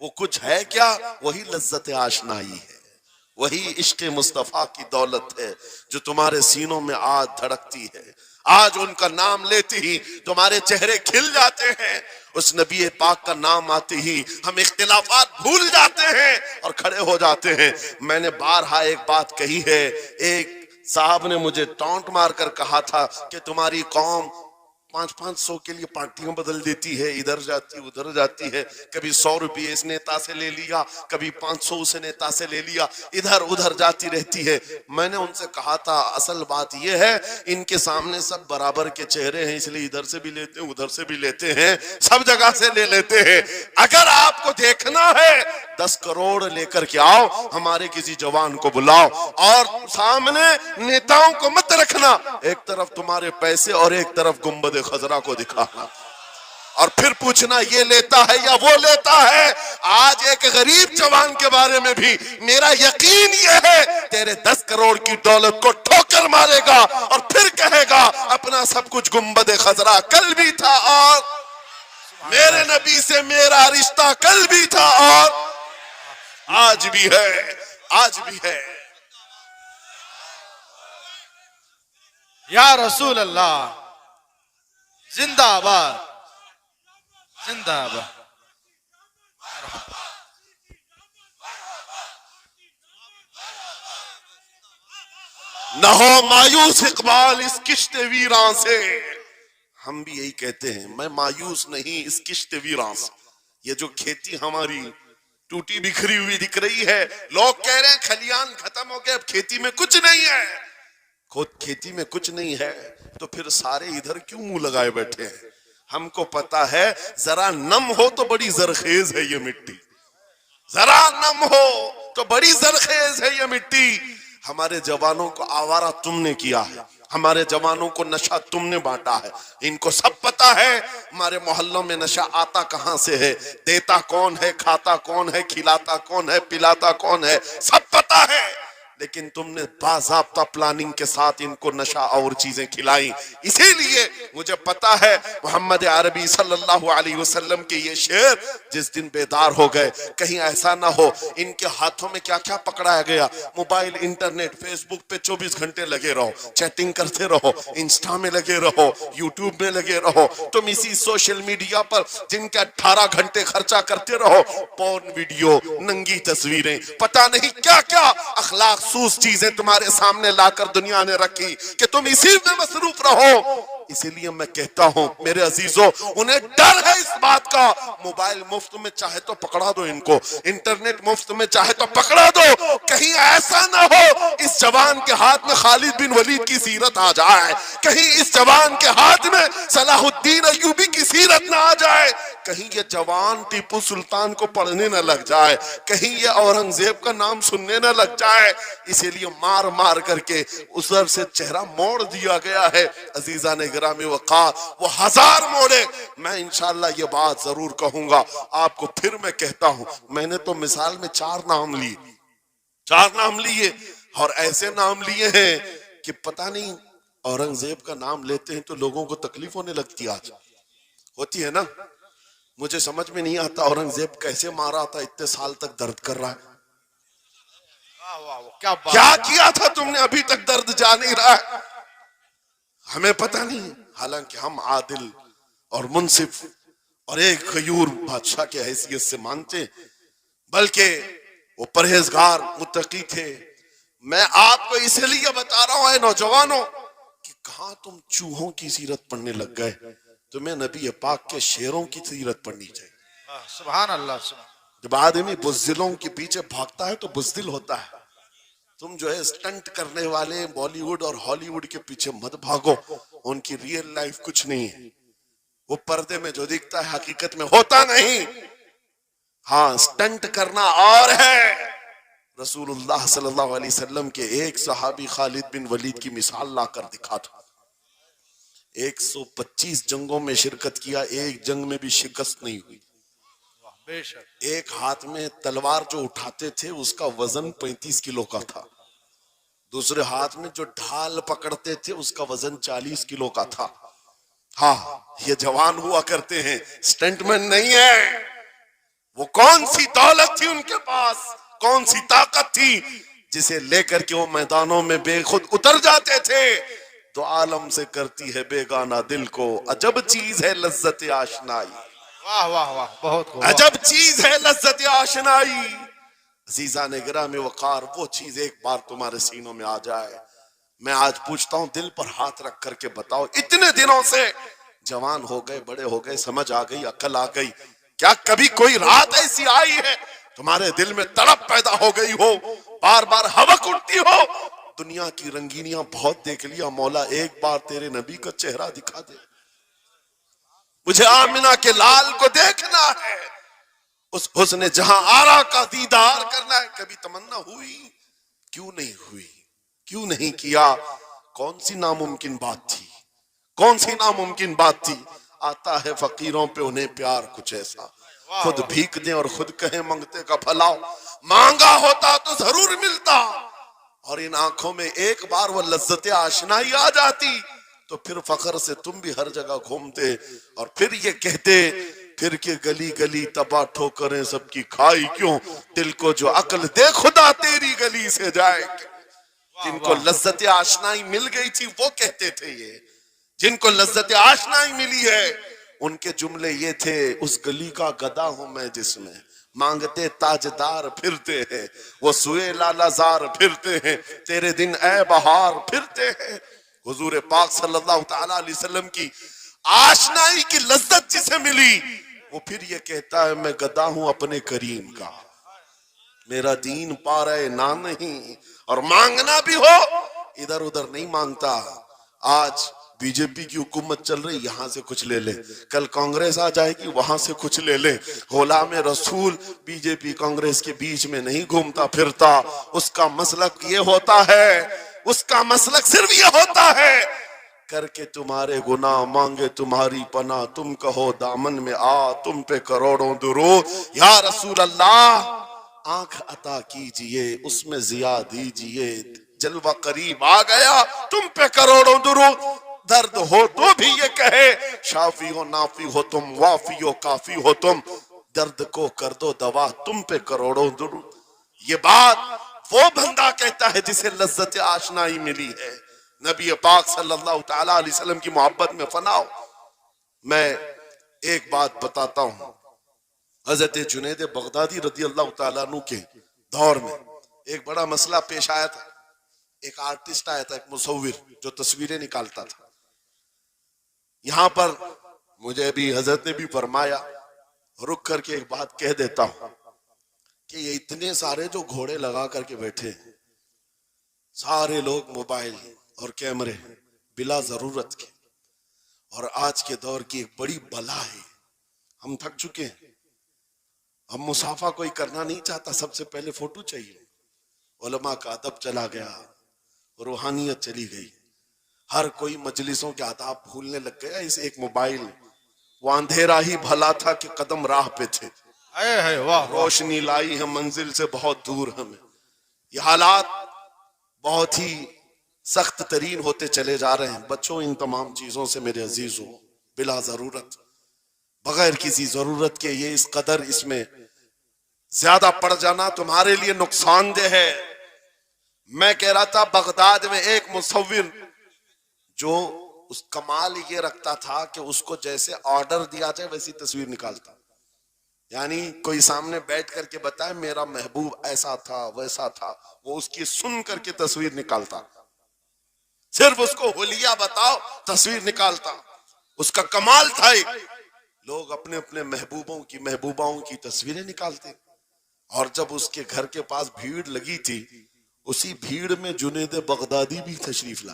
वो कुछ है क्या? वही लज्जत आशनाई है, वही इश्क मुस्तफा की दौलत है जो तुम्हारे सीनों में आज धड़कती है। आज उनका नाम लेते ही तुम्हारे चेहरे खिल जाते हैं। उस नबी पाक का नाम आते ही हम इख्तिलाफात भूल जाते हैं और खड़े हो जाते हैं। मैंने बारहा एक बात कही है, एक साहब ने मुझे टॉन्ट मारकर कहा था कि तुम्हारी कौम 500-500 के लिए पार्टियां बदल देती है, इधर जाती उधर जाती है, कभी 100 रुपये इस नेता से ले लिया, कभी 500 उस नेता से ले लिया, इधर उधर जाती रहती है। मैंने उनसे कहा था असल बात यह है इनके सामने सब बराबर के चेहरे हैं, इसलिए इधर से भी लेते हैं उधर से भी लेते हैं, सब जगह से ले लेते हैं। अगर आपको देखना है 10 करोड़ लेकर के आओ, हमारे किसी जवान को बुलाओ और सामने नेताओं को मत रखना, एक तरफ तुम्हारे पैसे और एक तरफ गुंबद खजरा को दिखाना, और फिर पूछना ये लेता है या वो लेता है। आज एक गरीब जवान के बारे में भी मेरा यकीन ये है तेरे 10 करोड़ की दौलत को ठोकर मारेगा और फिर कहेगा अपना सब कुछ गुंबद खजरा कल भी था और मेरे नबी से मेरा रिश्ता कल भी था और आज भी है, आज भी है। या रसूल अल्लाह जिंदाबाद जिंदाबाद। न हो मायूस इकबाल इस किश्त वीरां से। हम भी यही कहते हैं, मैं मायूस नहीं इस किश्त वीरां से। ये जो खेती हमारी टूटी बिखरी हुई दिख रही है, लोग कह रहे हैं खलियान खत्म हो गए, अब खेती में कुछ नहीं है। खुद खेती में कुछ नहीं है तो फिर सारे इधर क्यों मुंह लगाए बैठे हैं? हमको पता है जरा नम हो तो बड़ी जरखेज है ये मिट्टी, जरा नम हो तो बड़ी जरखेज है ये मिट्टी। हमारे जवानों को आवारा तुमने किया है, हमारे जवानों को नशा तुमने बांटा है। इनको सब पता है हमारे मोहल्लों में नशा आता कहां से है, देता कौन है, खाता कौन है, खिलाता कौन है, पिलाता कौन है, सब पता है। लेकिन तुमने बाज़ाब्ता प्लानिंग के साथ इनको नशा और चीजें खिलाई। इसीलिए मुझे पता है मोहम्मद अरबी सल्लल्लाहु अलैहि वसल्लम के ये शेर जिस दिन बेदार हो गए, कहीं ऐसा ना हो इनके हाथों में क्या क्या पकड़ाया गया। मोबाइल, इंटरनेट, फेसबुक पे 24 घंटे लगे रहो, चैटिंग करते रहो, इंस्टा में लगे रहो, यूट्यूब में लगे रहो, तुम इसी सोशल मीडिया पर जिनके 18 घंटे खर्चा करते रहो, पोर्न वीडियो, नंगी तस्वीरें, पता नहीं क्या क्या अखलाक सूस चीजें तुम्हारे सामने लाकर दुनिया ने रखी कि तुम इसी में मसरूफ रहो। इसीलिए मैं कहता हूं मेरे अजीजों, उन्हें डर है इस बात का। मोबाइल मुफ्त में चाहे तो पकड़ा दो इनको, इंटरनेट मुफ्त में चाहे तो पकड़ा दो, कहीं ऐसा ना हो इस जवान के हाथ में खालिद बिन वलीद की सीरत आ जाए, कहीं इस जवान के हाथ में सलाहुद्दीन अय्यूबी की सीरत ना आ जाए, कहीं ये जवान टीपू सुल्तान को पढ़ने न लग जाए, कहीं ये औरंगजेब का नाम सुनने न लग जाए। इसीलिए मार मार करके उधर से चेहरा मोड़ दिया गया है। अजीजा ने गिरामी वक़ार, वो 1000 मोड़े, मैं इंशाअल्लाह ये बात जरूर कहूंगा आपको। फिर मैं कहता हूं, मैंने तो मिसाल में 4 नाम लिए, 4 नाम लिए और ऐसे नाम लिए हैं कि पता नहीं औरंगजेब का नाम लेते हैं तो लोगों को तकलीफ होने लगती है। आज होती है ना, मुझे समझ में नहीं आता औरंगजेब कैसे मारा था, इतने साल तक दर्द कर रहा है। क्या किया था तुमने, अभी तक दर्द जा नहीं रहा है, हमें पता नहीं। हालांकि हम आदिल और मुंसिफ और एक गयूर बादशाह के हैसियत से मानते, बल्कि वो परहेजगार मुत्तकी थे। मैं आपको इसलिए बता रहा हूं नौजवानों कि कहां तुम चूहों की सीरत पढ़ने लग गए, तुम्हें नबी पाक के शेरों की सीरत पढ़नी चाहिए। सुभान अल्लाह। जब आदमी बुज़दिलों के पीछे भागता है तो बुज़दिल होता है, तुम जो है स्टंट करने वाले बॉलीवुड और हॉलीवुड के पीछे मत भागो, उनकी रियल लाइफ कुछ नहीं है। वो पर्दे में जो दिखता है हकीकत में होता नहीं। हाँ, स्टंट करना और है। रसूलुल्लाह सल्लल्लाहु अलैहि वसल्लम के एक सहाबी खालिद बिन वलीद की मिसाल लाकर दिखा था। 125 जंगों में शिरकत किया, एक जंग में भी शिकस्त नहीं हुई। बेशक। एक हाथ में तलवार जो उठाते थे उसका वजन 35 किलो का था, दूसरे हाथ में जो ढाल पकड़ते थे उसका वजन 40 किलो का था। हाँ, ये जवान हुआ करते हैं, स्टंटमैन नहीं है। वो कौन सी दौलत थी उनके पास, कौन सी ताकत थी जिसे लेकर के वो मैदानों में बेखुद उतर जाते थे। तो आलम से करती है बेगाना दिल को, अजब चीज है लज्जत आशनाई। वाह वाह वाह, बहुत खूब। अजब चीज है लज्जत आशनाई। अजीजा ने गिरामी वकार, वो चीज एक बार तुम्हारे सीनों में आ जाए। मैं आज पूछता हूं, दिल पर हाथ रख करके बताओ, इतने दिनों से जवान हो गए, बड़े हो गए, समझ आ गई, अकल आ गई, क्या कभी कोई रात ऐसी आई है तुम्हारे दिल में तड़प पैदा हो गई हो, बार बार हवक उठती हो? दुनिया की रंगीनियां बहुत देख लिया, मौला एक बार तेरे नबी का चेहरा दिखा दे, मुझे आमिना के लाल को देखना है, उस हुस्न जहां आरा का दीदार करना है। कभी तमन्ना हुई? क्यों नहीं हुई? क्यों नहीं किया? कौन सी नामुमकिन बात थी? कौन सी नामुमकिन बात थी? आता है फकीरों पे उन्हें प्यार कुछ ऐसा, खुद भीख दें और खुद कहें मंगते का भला। मांगा होता तो जरूर मिलता, और इन आंखों में एक बार वो लज्जत आशनाई आ जाती तो फिर फखर से तुम भी हर जगह घूमते और फिर ये कहते, फिर के गली गली तबाह ठोकरें सबकी खाई क्यों, दिल को जो अकल दे खुदा तेरी गली से जाए। जिनको लज्जत आशनाई मिल गई थी वो कहते थे ये, जिनको लज्जत आशनाई मिली है उनके जुमले ये थे, उस गली का गदा हूं मैं जिसमें मांगते ताजदार फिरते हैं, वो सुए लालाजार फिरते हैं, तेरे दिन ए बहार फिरते हैं। हुजूर पाक सल्लल्लाहु ताला अलैहि वसल्लम की आशनाई की लज्जत जिसे मिली वो फिर ये कहता है, मैं गदा हूं अपने करीम का, मेरा दीन पा रहे ना नहीं, और मांगना भी हो इधर उधर नहीं मांगता। आज बीजेपी की हुकूमत चल रही, यहां से कुछ ले ले, कल कांग्रेस आ जाएगी वहां से कुछ ले ले। गुलाम रसूल बीजेपी कांग्रेस के बीच में नहीं घूमता फिरता, उसका मसलक ये होता है, उसका मसलक सिर्फ ये होता है, करके तुम्हारे गुनाह मांगे तुम्हारी पना, तुम कहो दामन में आ तुम पे करोड़ों दुरूद। या रसूल अल्लाह आंख अता कीजिए उसमें जिया दीजिए, जलवा करीब आ गया तुम पे करोड़ों दुरूद। दर्द हो तो भी ये कहे, शाफी हो नाफी हो तुम, वाफी हो काफी हो तुम, दर्द को कर दो दवा तुम पे करोड़ों दुरूद। ये बात वो बंदा कहता है जिसे लज्जत आशनाई मिली है, नबी पाक सल्लल्लाहु ताला अलैहि वसल्लम की मोहब्बत में फनाओ। मैं एक बात बताता हूं, हजरत जुनैद बगदादी रदी अल्लाह ताला अन्हु के दौर में एक बड़ा मसला पेश आया था। एक आर्टिस्ट आया था, एक मुसव्विर जो तस्वीरें निकालता था। यहां पर मुझे अभी हजरत ने भी फरमाया, रुक करके एक बात कह देता हूं कि ये इतने सारे जो घोड़े लगा करके बैठे, सारे लोग मोबाइल और कैमरे बिला जरूरत के, और आज के दौर की एक बड़ी बला है। हम थक चुके हैं, हम मुसाफा कोई करना नहीं चाहता, सबसे पहले फोटो चाहिए। उलमा का अदब चला गया, रूहानियत चली गई, हर कोई मजलिसों के आदाब भूलने लग गया। इस एक मोबाइल, वो अंधेरा ही भला था कि कदम राह पे थे, रोशनी लाई है मंजिल से बहुत दूर हमें। ये हालात बहुत ही सख्त तरीन होते चले जा रहे हैं। बच्चों, इन तमाम चीजों से मेरे अजीजों, बिला जरूरत, बगैर किसी जरूरत के ये इस कदर इसमें ज्यादा पड़ जाना तुम्हारे लिए नुकसानदेह है। मैं कह रहा था, बगदाद में एक मुसव्विर जो उस कमाल ये रखता था कि उसको जैसे ऑर्डर दिया जाए वैसी तस्वीर निकालता, यानी कोई सामने बैठ करके बताए मेरा महबूब ऐसा था वैसा था, वो उसकी सुन करके तस्वीर निकालता। सिर्फ उसको हुलिया बताओ तस्वीर निकालता, उसका कमाल था। लोग अपने अपने महबूबों की महबूबाओं की तस्वीरें निकालते, और जब उसके घर के पास भीड़ लगी थी, उसी भीड़ में जुनेद बगदादी भी तशरीफ ला।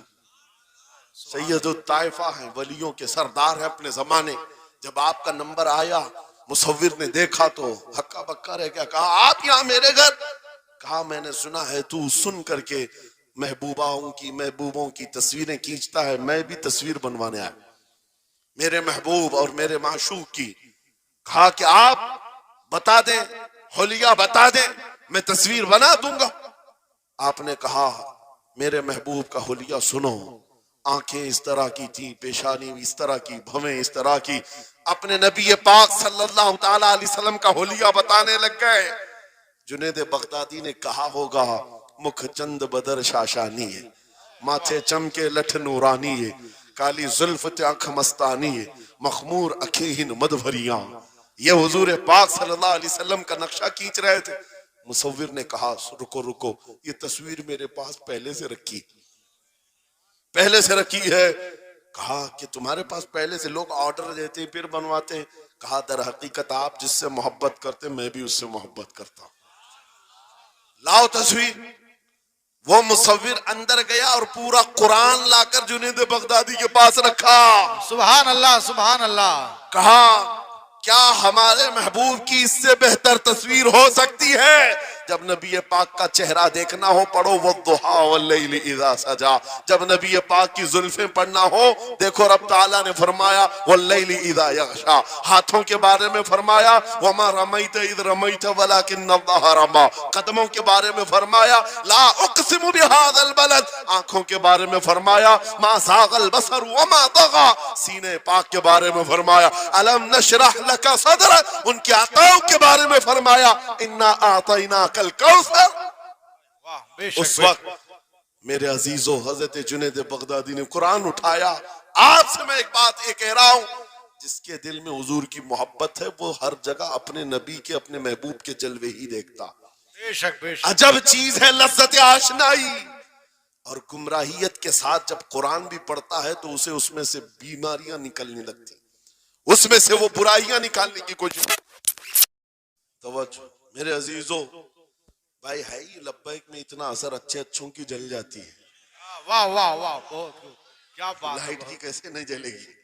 सैयद ताइफा है, वलियों के सरदार है अपने जमाने। जब आपका नंबर आया, मुसव्विर ने देखा तो हक्का बक्का रह गया। कहा आप यहाँ मेरे घर? कहा मैंने सुना है तू सुन करके महबूबों की तस्वीरें खींचता है, मैं भी तस्वीर बनवाने आया मेरे महबूब और मेरे माशूक की। कहा कि आप बता दें, होलिया बता दें, मैं तस्वीर बना दूंगा। आपने कहा मेरे महबूब का होलिया सुनो, आंखें इस तरह की थी, पेशानी इस तरह की, भवें इस तरह की। अपने नबी पाक सल्लल्लाहु ताला अलैहि वसल्लम का होलिया बताने लग गए। जुनेद बगदादी ने कहा होगा मुख चंद बदर शाशानी है, माथे चमके लठ नूरानी है, काली जुल्फ आंख मस्तानी है, मखमूर अखीहिन मदभरिया। ये हुजूर पाक सल्लल्लाहु अलैहि वसल्लम का नक्शा खींच रहे थे। मुसव्विर ने कहा रुको रुको, ये तस्वीर मेरे पास पहले से रखी है। कहा कि तुम्हारे पास पहले से लोग ऑर्डर देते हैं फिर बनवाते हैं। कहा दर हकीकत आप जिससे मोहब्बत करते मैं भी उससे मोहब्बत करता हूं, लाओ तस्वीर। वो मुसव्विर अंदर गया और पूरा कुरान लाकर जुनेद बगदादी के पास रखा। सुभान अल्लाह, सुभान अल्लाह। कहा क्या हमारे महबूब की इससे बेहतर तस्वीर हो सकती है? जब नबी पाक का चेहरा देखना हो पढ़ो वद्दुहा वल्लैलि इज़ा सजा। जब नबी पाक की जुल्फें पढ़ना हो देखो रब ताला ने फरमाया वल्लैलि इज़ा यग़शा। हाथों के बारे में फरमाया वमा रमैत इज़ रमैत वलाकिन्नल्लाह रमा। कदमों के बारे में फरमाया ला उक़सिमु बिहाज़ल बलद। आंखों के बारे में फरमाया मा ज़ाग़ल बसर वमा तग़ा। सीने पाक के बारे में फरमाया अलम नशरह लका सदरक। उनके आताओं के बारे में फरमाया इन्ना आतैना कल कौसर। उस वक्त मेरे अजीजों हजरत जुनेद बगदादी ने कुरान उठाया। आपसे मैं एक बात ये कह रहा हूं, जिसके दिल में हुजूर की मोहब्बत है वो हर जगह अपने नबी के, अपने महबूब के जलवे ही देखता। बेशक बेशक। अजब चीज है लज्जत आशनाई। और गुमराहियत के साथ जब कुरान भी पढ़ता है तो उसे उसमें से बीमारियां निकलने लगती, उसमें से वो बुराइयां निकालने की कोशिश। तवज्जो मेरे अजीजों, भाई है ही लब्बैक में इतना असर अच्छे अच्छों की जल जाती है। वाह वाह वाह, बहुत क्या बात। लाइट की कैसे नहीं जलेगी?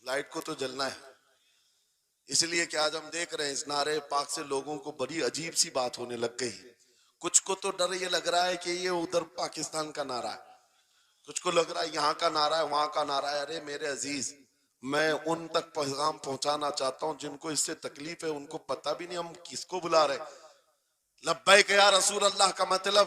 लाइट को तो जलना है। इसलिए कि आज हम देख रहे हैं इस नारे पाक से लोगों को बड़ी अजीब सी बात होने लग गई। कुछ को तो डर ये लग रहा है कि ये उधर पाकिस्तान का नारा है, कुछ को लग रहा है यहाँ का नारा है, वहां का नारा है। अरे मेरे अजीज, मैं उन तक पैगाम पहुंचाना चाहता हूं जिनको इससे तकलीफ है, उनको पता भी नहीं हम किसको बुला रहे। लब्बैक या रसूल अल्लाह का मतलब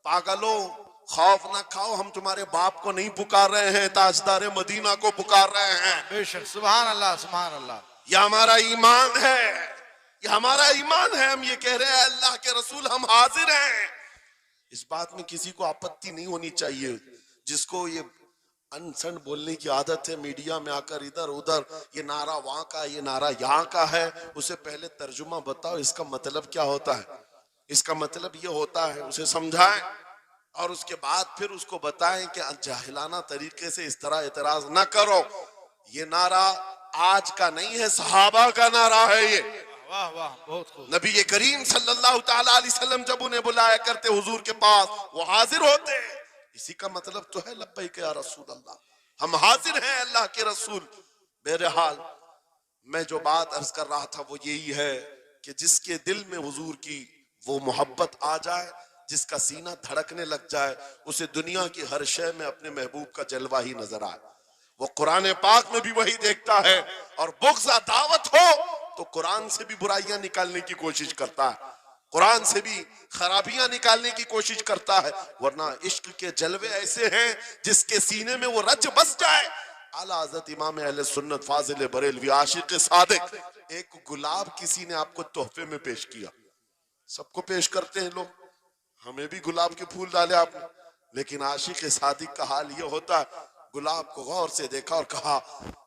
पागलो खौफ ना खाओ, हम तुम्हारे बाप को नहीं पुकार रहे हैं, ताजदार मदीना को पुकार रहे हैं। बेशक, सुभान अल्लाह, सुभान अल्लाह। यह हमारा ईमान है, यह हमारा ईमान है। हम ये कह रहे हैं अल्लाह के रसूल हम हाजिर हैं। इस बात में किसी को आपत्ति नहीं होनी चाहिए। जिसको ये अनसन बोलने की आदत है, मीडिया में आकर इधर उधर ये नारा वहां का, ये नारा यहाँ का है, उसे पहले तर्जुमा बताओ इसका मतलब क्या होता है। इसका मतलब ये होता है, उसे समझाएं और उसके बाद फिर उसको बताएं कि जाहिलाना तरीके से इस तरह एतराज ना करो। ये नारा आज का नहीं है, सहाबा का नारा है ये। वाह वाह, बहुत खूब। नबी करीम सल्लल्लाहु ताला अलैहि वसल्लम जब उन्हें बुलाया करते हुजूर के पास, वो हाजिर होते। इसी का मतलब तो है लब्बैक या रसूल अल्लाह, हम हाजिर हैं अल्लाह के रसूल। बहरहाल मैं जो बात अर्ज कर रहा था वो यही है कि जिसके दिल में हुजूर की वो मोहब्बत आ जाए, जिसका सीना धड़कने लग जाए, उसे दुनिया की हर शय में अपने महबूब का जलवा ही नजर आए। वो कुरान पाक में भी वही देखता है। और बुग़्ज़ दावत हो तो कुरान से भी बुराइयां निकालने की कोशिश करता है, कुरान से भी खराबियां निकालने की कोशिश करता है। वरना इश्क के जलवे ऐसे हैं जिसके सीने में वो रच बस जाए। आला हज़रत इमाम अहले सुन्नत फाजिल बरेलवी आशिक सादिक, एक गुलाब किसी ने आपको तोहफे में पेश किया, सबको पेश करते हैं लोग, हमें भी गुलाब के फूल डाले आपने, लेकिन आशिक सादिक का हाल ये होता है, गुलाब को गौर से देखा और कहा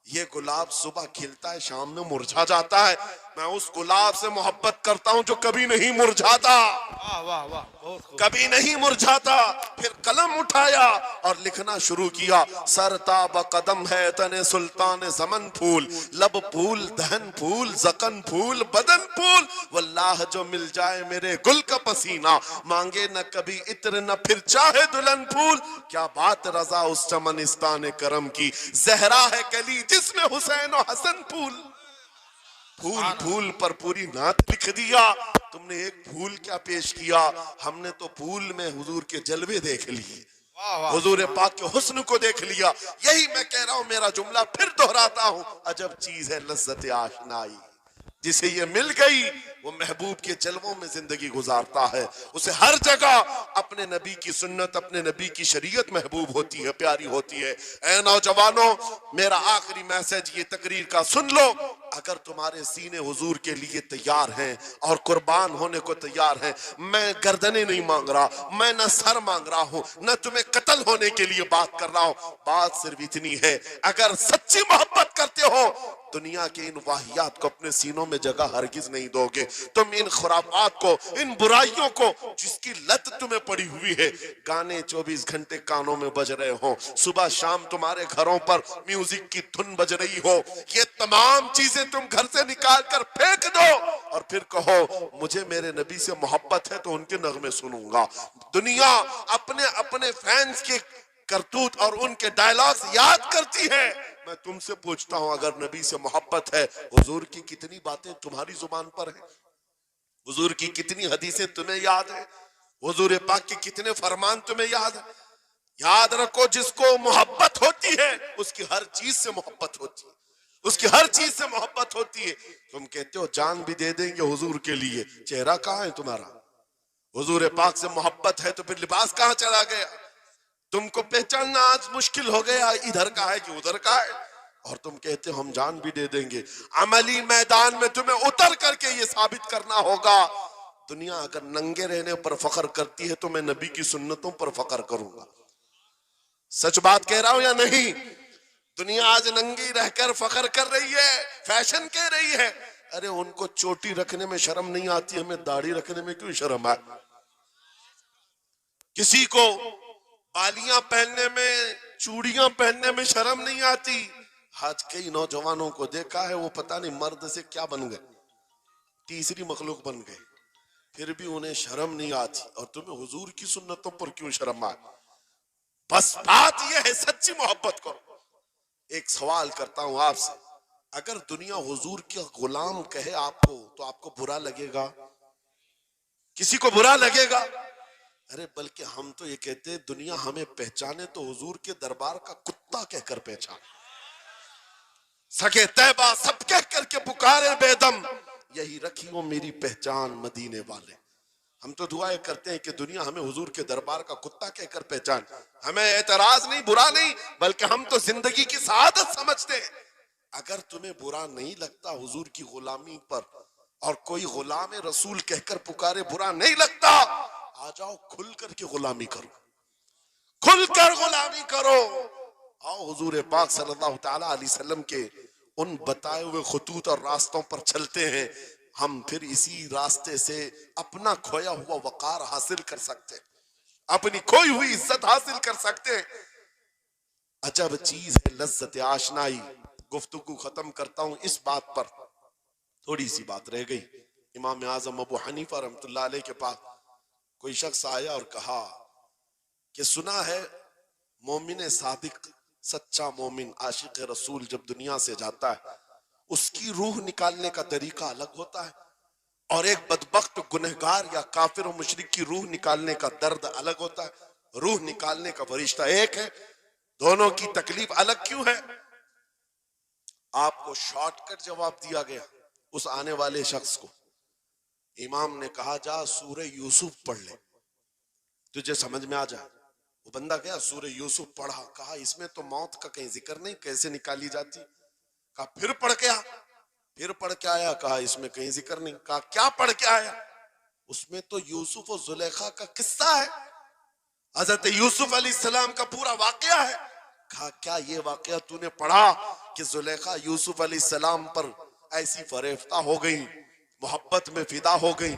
ये गुलाब सुबह खिलता है, शाम में मुरझा जाता है। मैं उस गुलाब से मोहब्बत करता हूं जो कभी नहीं मुरझाता, वाह वाह वाह, बहुत खूब। कभी नहीं मुरझाता। फिर कलम उठाया और लिखना शुरू किया। सरताब कदम है तने सुल्तान जमन फूल, लब फूल दहन फूल जकन फूल बदन फूल, वल्लाह जो मिल जाए मेरे गुल का पसीना, मांगे न कभी इत्र न फिर चाहे दुल्हन फूल। क्या बात रजा उस चमनिस्तान करम की, जहरा है कली जिसमें हुसैन और हसन फूल। फूल फूल पर पूरी नात लिख दिया। तुमने एक फूल क्या पेश किया, हमने तो फूल में हुजूर के जलवे देख लिए, वाह वाह, हुजूर पाक के हुस्न को देख लिया। यही मैं कह रहा हूं, मेरा जुमला फिर दोहराता हूं, अजब चीज है लज्जत आशनाई। जिसे ये मिल गई वो महबूब के जलवों में जिंदगी गुजारता है। उसे हर जगह अपने नबी की सुन्नत, अपने नबी की शरीयत महबूब होती है, प्यारी होती है। ऐ नौजवानों, मेरा आखिरी मैसेज ये तकरीर का सुन लो। अगर तुम्हारे सीने हुजूर के लिए तैयार हैं और कुर्बान होने को तैयार हैं, मैं गर्दनें नहीं मांग रहा, मैं न सर मांग रहा हूं, न तुम्हें कत्ल होने के लिए बात कर रहा हूं। बात सिर्फ इतनी है, अगर सच्ची मोहब्बत करते हो, दुनिया के इन वाहियात को अपने सीनों में जगह हरगिज नहीं दोगे। तुम इन खुराफात को, इन बुराइयों को, जिसकी लत तुम्हें पड़ी हुई है, गाने 24 घंटे कानों में बज रहे हो, सुबह शाम तुम्हारे घरों पर म्यूजिक की धुन बज रही हो, ये तमाम चीजें तुम घर से निकाल कर फेंक दो और फिर कहो मुझे मेरे नबी से मोहब्बत है तो उनके नगमे सुनूंगा। दुनिया अपने अपने फैंस के करतूत और उनके डायलॉग्स याद करती है। मैं तुमसे पूछता हूं, अगर नबी से मोहब्बत है, हुजूर की कितनी बातें तुम्हारी जुबान पर है, हुजूर की कितनी हदीसें तुम्हें याद है, हुजूर पाक के कितने फरमान तुम्हें याद है। याद रखो, जिसको मोहब्बत होती है उसकी हर चीज से मोहब्बत होती है, उसकी हर चीज से मोहब्बत होती है। तुम कहते हो जान भी दे देंगे हुजूर के लिए, चेहरा कहां है तुम्हारा? हुजूर पाक से मोहब्बत है तो फिर लिबास कहां चला गया? तुमको पहचानना आज मुश्किल हो गया, इधर का है कि उधर का है। और तुम कहते हो हम जान भी दे देंगे। अमली मैदान में तुम्हें उतर करके ये साबित करना होगा। दुनिया अगर नंगे रहने पर फख्र करती है तो मैं नबी की सुन्नतों पर फख्र करूंगा। सच बात कह रहा हूं या नहीं? दुनिया आज नंगी रहकर फख्र कर रही है, फैशन कह रही है। अरे उनको चोटी रखने में शर्म नहीं आती, हमें दाढ़ी रखने में क्यों शर्म है? किसी को बालियां पहनने में, चूड़ियां पहनने में शर्म नहीं आती। आज कई नौजवानों को देखा है, वो पता नहीं मर्द से क्या बन गए, तीसरी मखलूक बन गए, फिर भी उन्हें शर्म नहीं आती। और तुम्हें हुजूर की सुन्नतों पर क्यों शर्म आए? बस बात यह है, सच्ची मोहब्बत करो। एक सवाल करता हूं आपसे, अगर दुनिया हुजूर के गुलाम कहे आपको तो आपको बुरा लगेगा? किसी को बुरा लगेगा? अरे बल्कि हम तो ये कहते हैं दुनिया हमें पहचाने तो हुजूर के दरबार का कुत्ता कहकर पहचाने। सके तैबा सब कह करके पुकारे बेदम, यही रखी हो मेरी पहचान मदीने वाले। हम तो दुआएं करते हैं कि दुनिया हमें हुजूर के दरबार का कुत्ता कहकर पहचान। हमें एतराज नहीं, बुरा नहीं, बल्कि हम तो जिंदगी की सआदत समझते हैं। अगर तुम्हें बुरा नहीं लगता हुजूर की गुलामी पर, और कोई गुलाम रसूल कहकर पुकारे बुरा नहीं लगता, आ जाओ खुल करके गुलामी करो, खुलकर गुलामी करो। आओ हुजूर पाक सल्लल्लाहु तआला अलैहि वसल्लम के उन बताए हुए खुतूत और रास्तों पर चलते हैं। हम फिर इसी रास्ते से अपना खोया हुआ वकार हासिल कर सकते हैं, अपनी खोई हुई इज्जत हासिल कर सकते हैं। अजब चीज है लज्जत आशनाई। गुफ्तगू खत्म करता हूं इस बात पर, थोड़ी सी बात रह गई। इमाम आजम अबू हनीफा रहमतुल्लाह अलैह के पास कोई शख्स आया और कहा कि सुना है मोमिन सादिक, सच्चा मोमिन आशिक रसूल जब दुनिया से जाता है उसकी रूह निकालने का तरीका अलग होता है, और एक बदबख्त गुनहगार या काफिर और मुशरिक की रूह निकालने का दर्द अलग होता है। रूह निकालने का फरिश्ता एक है, दोनों की तकलीफ अलग क्यों है? आपको शॉर्टकट जवाब दिया गया उस आने वाले शख्स को। इमाम ने कहा जा सूरह यूसुफ पढ़ ले, तुझे समझ में आ जाए। वो बंदा गया, सूरह यूसुफ पढ़ा, कहा इसमें तो मौत का कहीं जिक्र नहीं, कैसे निकाली जाती? कहा फिर पढ़ के आ, फिर पढ़ के आया, कहा इसमें कहीं जिक्र नहीं। कहा क्या पढ़ के आया? उसमें तो यूसुफ और जुलेखा का किस्सा है, हजरत यूसुफ अलैहिस्सलाम का पूरा वाकया है। कहा क्या ये वाकया तूने पढ़ा? कि जुलेखा यूसुफ अलैहिस्सलाम पर ऐसी फरेफ्ता हो गई, मोहब्बत में फिदा हो गई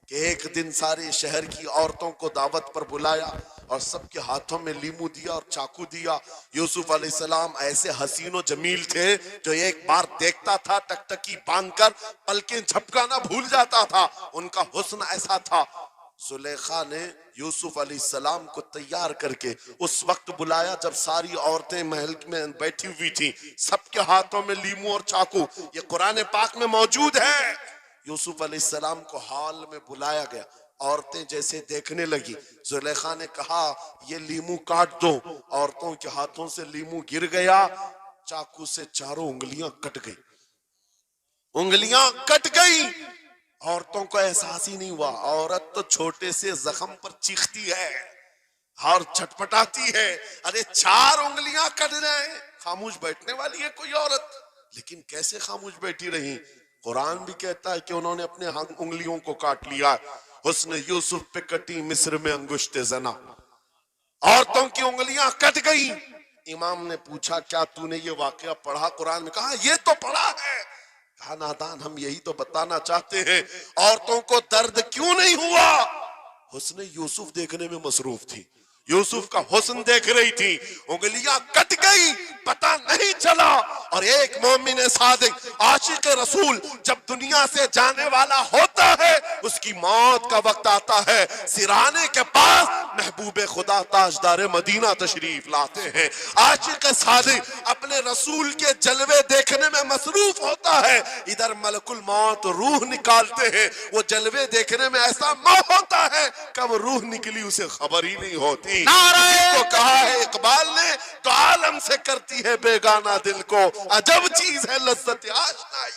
कि एक दिन सारे शहर की औरतों को दावत पर बुलाया और सबके हाथों में लीमू दिया और चाकू दिया। यूसुफ अलैहिस्सलाम ऐसे हसीनो जमील थे जो एक बार देखता था टकटकी बांधकर पलकें झपकाना भूल जाता था, उनका हुस्न ऐसा था। जुलेखा ने यूसुफ अलैहिस्सलाम को तैयार करके उस वक्त बुलाया जब सारी औरतें महल में बैठी हुई थी, सबके हाथों में लीमू और चाकू, ये कुरान पाक में मौजूद है। यूसुफ अलैहिस्सलाम को हॉल में बुलाया गया, औरतें जैसे देखने लगी, जुलेखा ने कहा ये लीमू काट दो। औरतों के हाथों से लीमू गिर गया, चाकू से चारों उंगलियां कट गई, उंगलियां कट गई। औरतों को एहसास ही नहीं हुआ। औरत तो छोटे से जख्म पर चीखती है और छटपटाती है, अरे 4 उंगलियां कट जाए, खामोश बैठने वाली है कोई औरत, लेकिन कैसे खामोश बैठी रही। कुरान भी कहता है कि उन्होंने अपने उंगलियों को काट लिया। उसने यूसुफ पे कटी मिस्र में अंगुश्ते जना, औरतों की उंगलियां कट गई। इमाम ने पूछा क्या तूने ये वाकया पढ़ा कुरान में? कहा ये तो पढ़ा है। कहा नादान, हम यही तो बताना चाहते हैं, औरतों को दर्द क्यों नहीं हुआ? हुस्न यूसुफ देखने में मसरूफ थी, यूसुफ का हुस्न देख रही थी, उंगलियां कट गई, पता नहीं चला। और एक मोमिन सादिक आशिक रसूल जब दुनिया से जाने वाला होता है, उसकी मौत का वक्त आता है, सिराने के पास महबूब खुदा ताजदार मदीना तशरीफ लाते हैं। आशिक सादिक अपने रसूल के जलवे देखने में मसरूफ होता है, इधर मलकुल मौत रूह निकालते हैं, वो जलवे देखने में ऐसा मोह होता है, कब रूह निकली उसे खबर ही नहीं होती। को कहा है इकबाल ने, तो आलम से करती है बेगाना दिल को, अजब चीज है लज्जत आशनाई।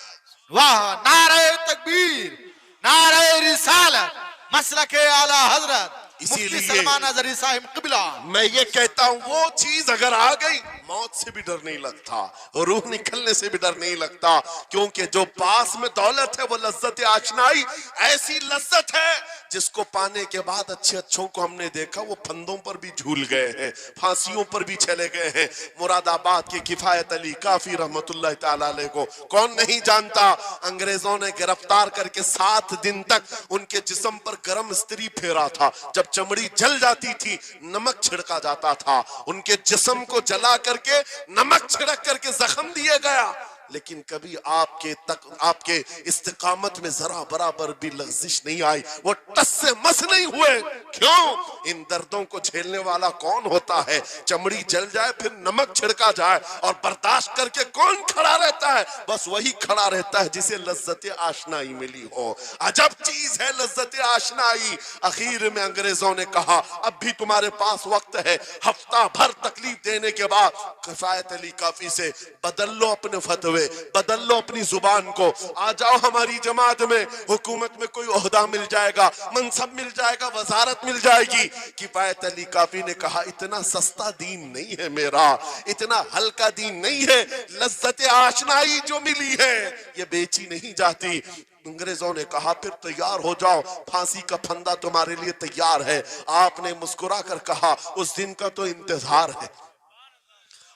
वाह, नारे तकबीर, नारे रिसालत, मसलके आला हजरत इसीलिए सलमान अज़हरी साहिब क़िबला। मैं ये कहता हूं वो चीज अगर आ गई, मौत से भी डर नहीं लगता, रूह निकलने से भी डर नहीं लगता, क्योंकि जो पास में दौलत है वो लज्जत आशनाई ऐसी लज्जत है जिसको पाने के बाद अच्छे अच्छों को हमने देखा वो फंदों पर भी झूल गए हैं, फांसियों पर भी चले गए हैं। मुरादाबाद के किफायत अली काफी रहमतुल्लाह ताला अलैह को कौन नहीं जानता, अंग्रेजों ने गिरफ्तार करके 7 दिन तक उनके जिस्म पर गर्म इस्त्री फेरा था। जब चमड़ी जल जाती थी नमक छिड़का जाता था, उनके जिस्म को जला करके नमक छिड़क करके जख्म दिया गया, लेकिन कभी आपके इस्तिकामत में जरा बराबर भी लग़्ज़िश नहीं आई, वो टस से मस नहीं हुए। क्यों? इन दर्दों को झेलने वाला कौन होता है? चमड़ी जल जाए फिर नमक छिड़का जाए और बर्दाश्त करके कौन खड़ा रहता है? बस वही खड़ा रहता है जिसे लज्जत आशनाई मिली हो। अजब चीज है लज्जत आशनाई। आखिर में अंग्रेजों ने कहा अब भी तुम्हारे पास वक्त है, हफ्ता भर तकलीफ देने के बाद किफायत अली काफी से बदल लो अपने फतवे, बदल लो अपनी जुबान को, आ जाओ हमारी जमात में, हुकूमत में कोई ओहदा मिल जाएगा, मनसब मिल जाएगा, वजारत मिल जाएगी। किफायत अली काफी ने कहा इतना सस्ता दीन नहीं है मेरा, इतना हल्का दीन नहीं है, लज्जत आशनाई जो मिली है ये बेची नहीं जाती। अंग्रेजों ने कहा फिर तैयार हो जाओ, फांसी का फंदा तुम्हारे लिए तैयार है। आपने मुस्कुरा कर कहा उस दिन का तो इंतजार है,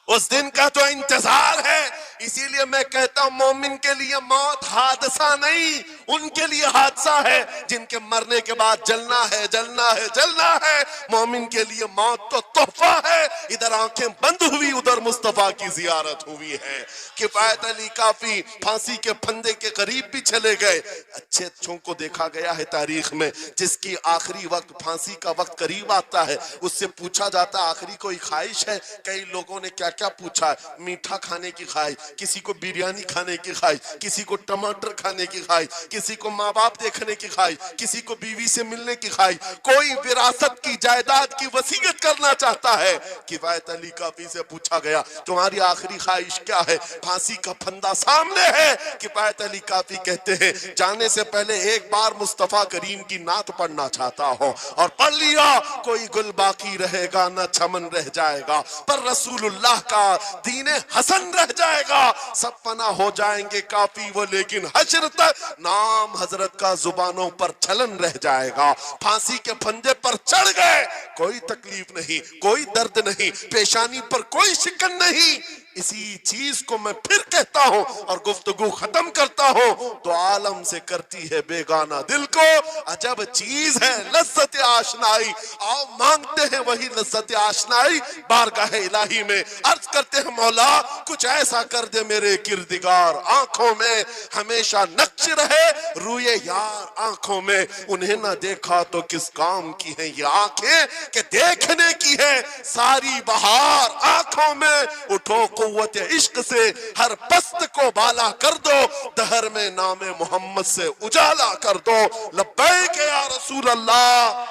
उस दिन का तो इंतजार है। इसीलिए मैं कहता हूं मोमिन के लिए मौत हादसा नहीं, उनके लिए हादसा है जिनके मरने के बाद जलना है, जलना है, जलना है। मोमिन के लिए मौत तो तोहफा है। इधर आंखें बंद हुई, उधर मुस्तफा की जियारत हुई है। किफायत अली काफी फांसी के फंदे के करीब भी चले गए। अच्छे अच्छों को देखा गया है तारीख में, जिसकी आखिरी वक्त फांसी का वक्त करीब आता है उससे पूछा जाता है आखिरी कोई ख्वाहिश है? कई लोगों ने क्या क्या पूछा, मीठा खाने की ख्वाहिश, किसी को बिरयानी खाने की ख्वाहिश, किसी को टमाटर खाने की ख्वाहिश, किसी को माँ बाप देखने की ख्वाहिश, किसी को बीवी से मिलने की ख्वाहिश, कोई विरासत की जायदाद की वसीयत करना चाहता है। किफायत अली काफी से पूछा गया तुम्हारी आखिरी ख्वाहिश क्या है? फांसी का फंदा सामने है। किफायत अली काफी कहते हैं जाने से पहले एक बार मुस्तफा करीम की नात पढ़ना चाहता हो, और पढ़ लिया कोई गुल बाकी रहेगा न चमन रह जाएगा, पर रसूलुल्लाह का दीने हसन रह जाएगा। सब पना हो जाएंगे काफी वो, लेकिन हश्र तक नाम हजरत का जुबानों पर चलन रह जाएगा। फांसी के फंदे पर चढ़ गए, कोई तकलीफ नहीं, कोई दर्द नहीं, पेशानी पर कोई शिकन नहीं। इसी चीज को मैं फिर कहता हूं और गुफ्तगू खत्म करता हूं, तो आलम से करती है बेगाना दिल को अजब चीज है लज्जत आशनाई। आओ मांगते हैं वही लज्जत आशनाई बारगाह इलाही में, अर्ज करते हैं मौला कुछ ऐसा कर दे मेरे किरदिगार, आंखों में हमेशा नक्श रहे रूए यार आंखों में। उन्हें ना देखा तो किस काम की है ये आंखें कि देखने की है सारी बहार आंखों में। उठो कुव्वत इश्क से हर पस्त को बाला कर दो, दहर में नामे मोहम्मद से उजाला कर दो। लब्बैक या रसूल अल्लाह,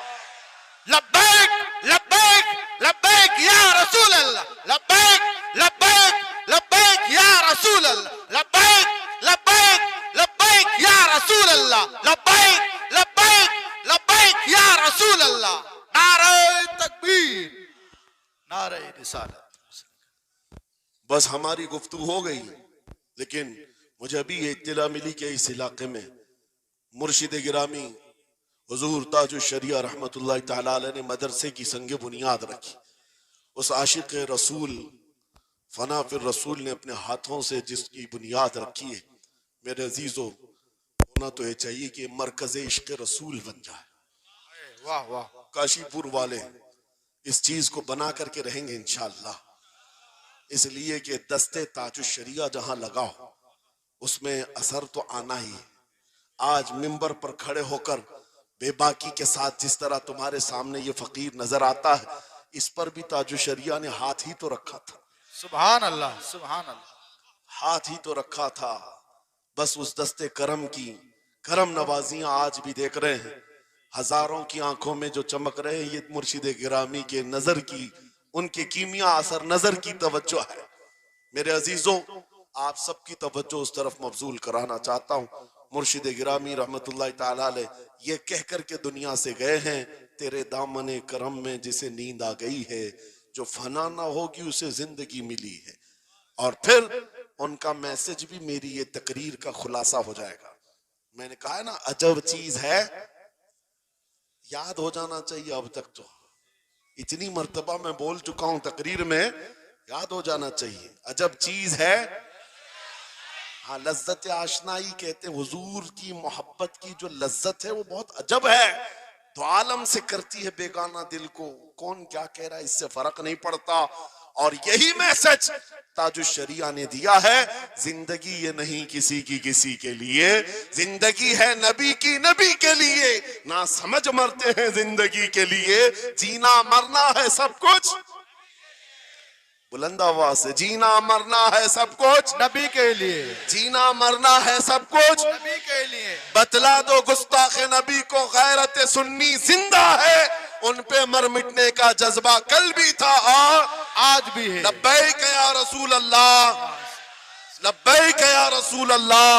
लब्बैक लब्बैक लब्बैक या रसूल अल्लाह, लब्बैक लब्बैक लब्बैक या रसूल अल्लाह, लब्बैक लब्बैक लब्बैक या रसूल अल्लाह, लब्बैक लब्बैक लब्बैक या रसूल अल्लाह। नारे तकबीर, नारे रिसालत। बस हमारी गुफ्तगू हो गई, लेकिन मुझे अभी ये इत्तला मिली कि इस इलाके में मुर्शिद गिरामी हुजूर ताजुश शरिया रहमतुल्लाह तआला अलैह ने मदरसे की संग बुनियाद रखी। उस आशिक रसूल फना फिर रसूल ने अपने हाथों से जिसकी बुनियाद रखी है, मेरे अजीजों होना तो ये चाहिए कि मरकज इश्क रसूल बन जाए। वाह वाह, काशीपुर वाले इस चीज को बना करके रहेंगे इंशाअल्लाह, इसलिए कि दस्ते ताजुश शरिया जहां लगाओ उसमें असर तो आना ही है। आज मिंबर पर खड़े होकर बेबाकी के साथ जिस तरह तुम्हारे सामने ये फकीर नजर आता है, इस पर भी ताजुश शरिया ने हाथ ही तो रखा था। सुभान अल्लाह, सुभान अल्लाह, हाथ ही तो रखा था। बस उस दस्ते करम की करम नवाजियां आज भी देख रहे हैं, हजारों की आंखों में जो चमक रहे हैं, ये मुर्शिद गिरामी के नजर की, उनके कीमिया असर नजर की तवज्जो है। मेरे अजीजों, आप सबकी तवज्जो उस तरफ मबजूल कराना चाहता हूं। मुर्शिद गिरामी रहमतुल्लाह तआला अलैह ये कह करके दुनिया से गए हैं, तेरे दामने करम में जिसे नींद आ गई है, जो फना ना होगी उसे जिंदगी मिली है। और फिर उनका मैसेज भी मेरी ये तकरीर का खुलासा हो जाएगा। मैंने कहा है ना अजब चीज है, याद हो जाना चाहिए। अब तक तो इतनी मर्तबा मैं बोल चुका हूं तकरीर में, याद हो जाना चाहिए। अजब चीज है, हाँ, लज्जत आशनाई कहते हैं। हुजूर की मोहब्बत की जो लज्जत है वो बहुत अजब है, तो आलम से करती है बेगाना दिल को। कौन क्या कह रहा है इससे फर्क नहीं पड़ता। और यही मैसेज ताजुश शरिया ने दिया है, जिंदगी ये नहीं किसी की किसी के लिए, जिंदगी है नबी की नबी के लिए। ना समझ मरते हैं जिंदगी के लिए, जीना मरना है सब कुछ। बुलंद आवाज से, जीना मरना है सब कुछ नबी के लिए, जीना मरना है सब कुछ नबी के लिए। बतला दो गुस्ताखे नबी को गैरत सुन्नी जिंदा है, उन पे मर मिटने का जज्बा कल भी था और आज भी है। लब्बैक या रसूल अल्लाह, लब्बैक या रसूल अल्लाह,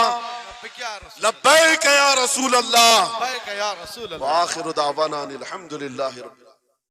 लब्बैक या रसूल अल्लाह, लब्बैक या रसूल अल्लाह। व आखिरु दावाना अनिल हम्दुलिल्लाहि रब्बिल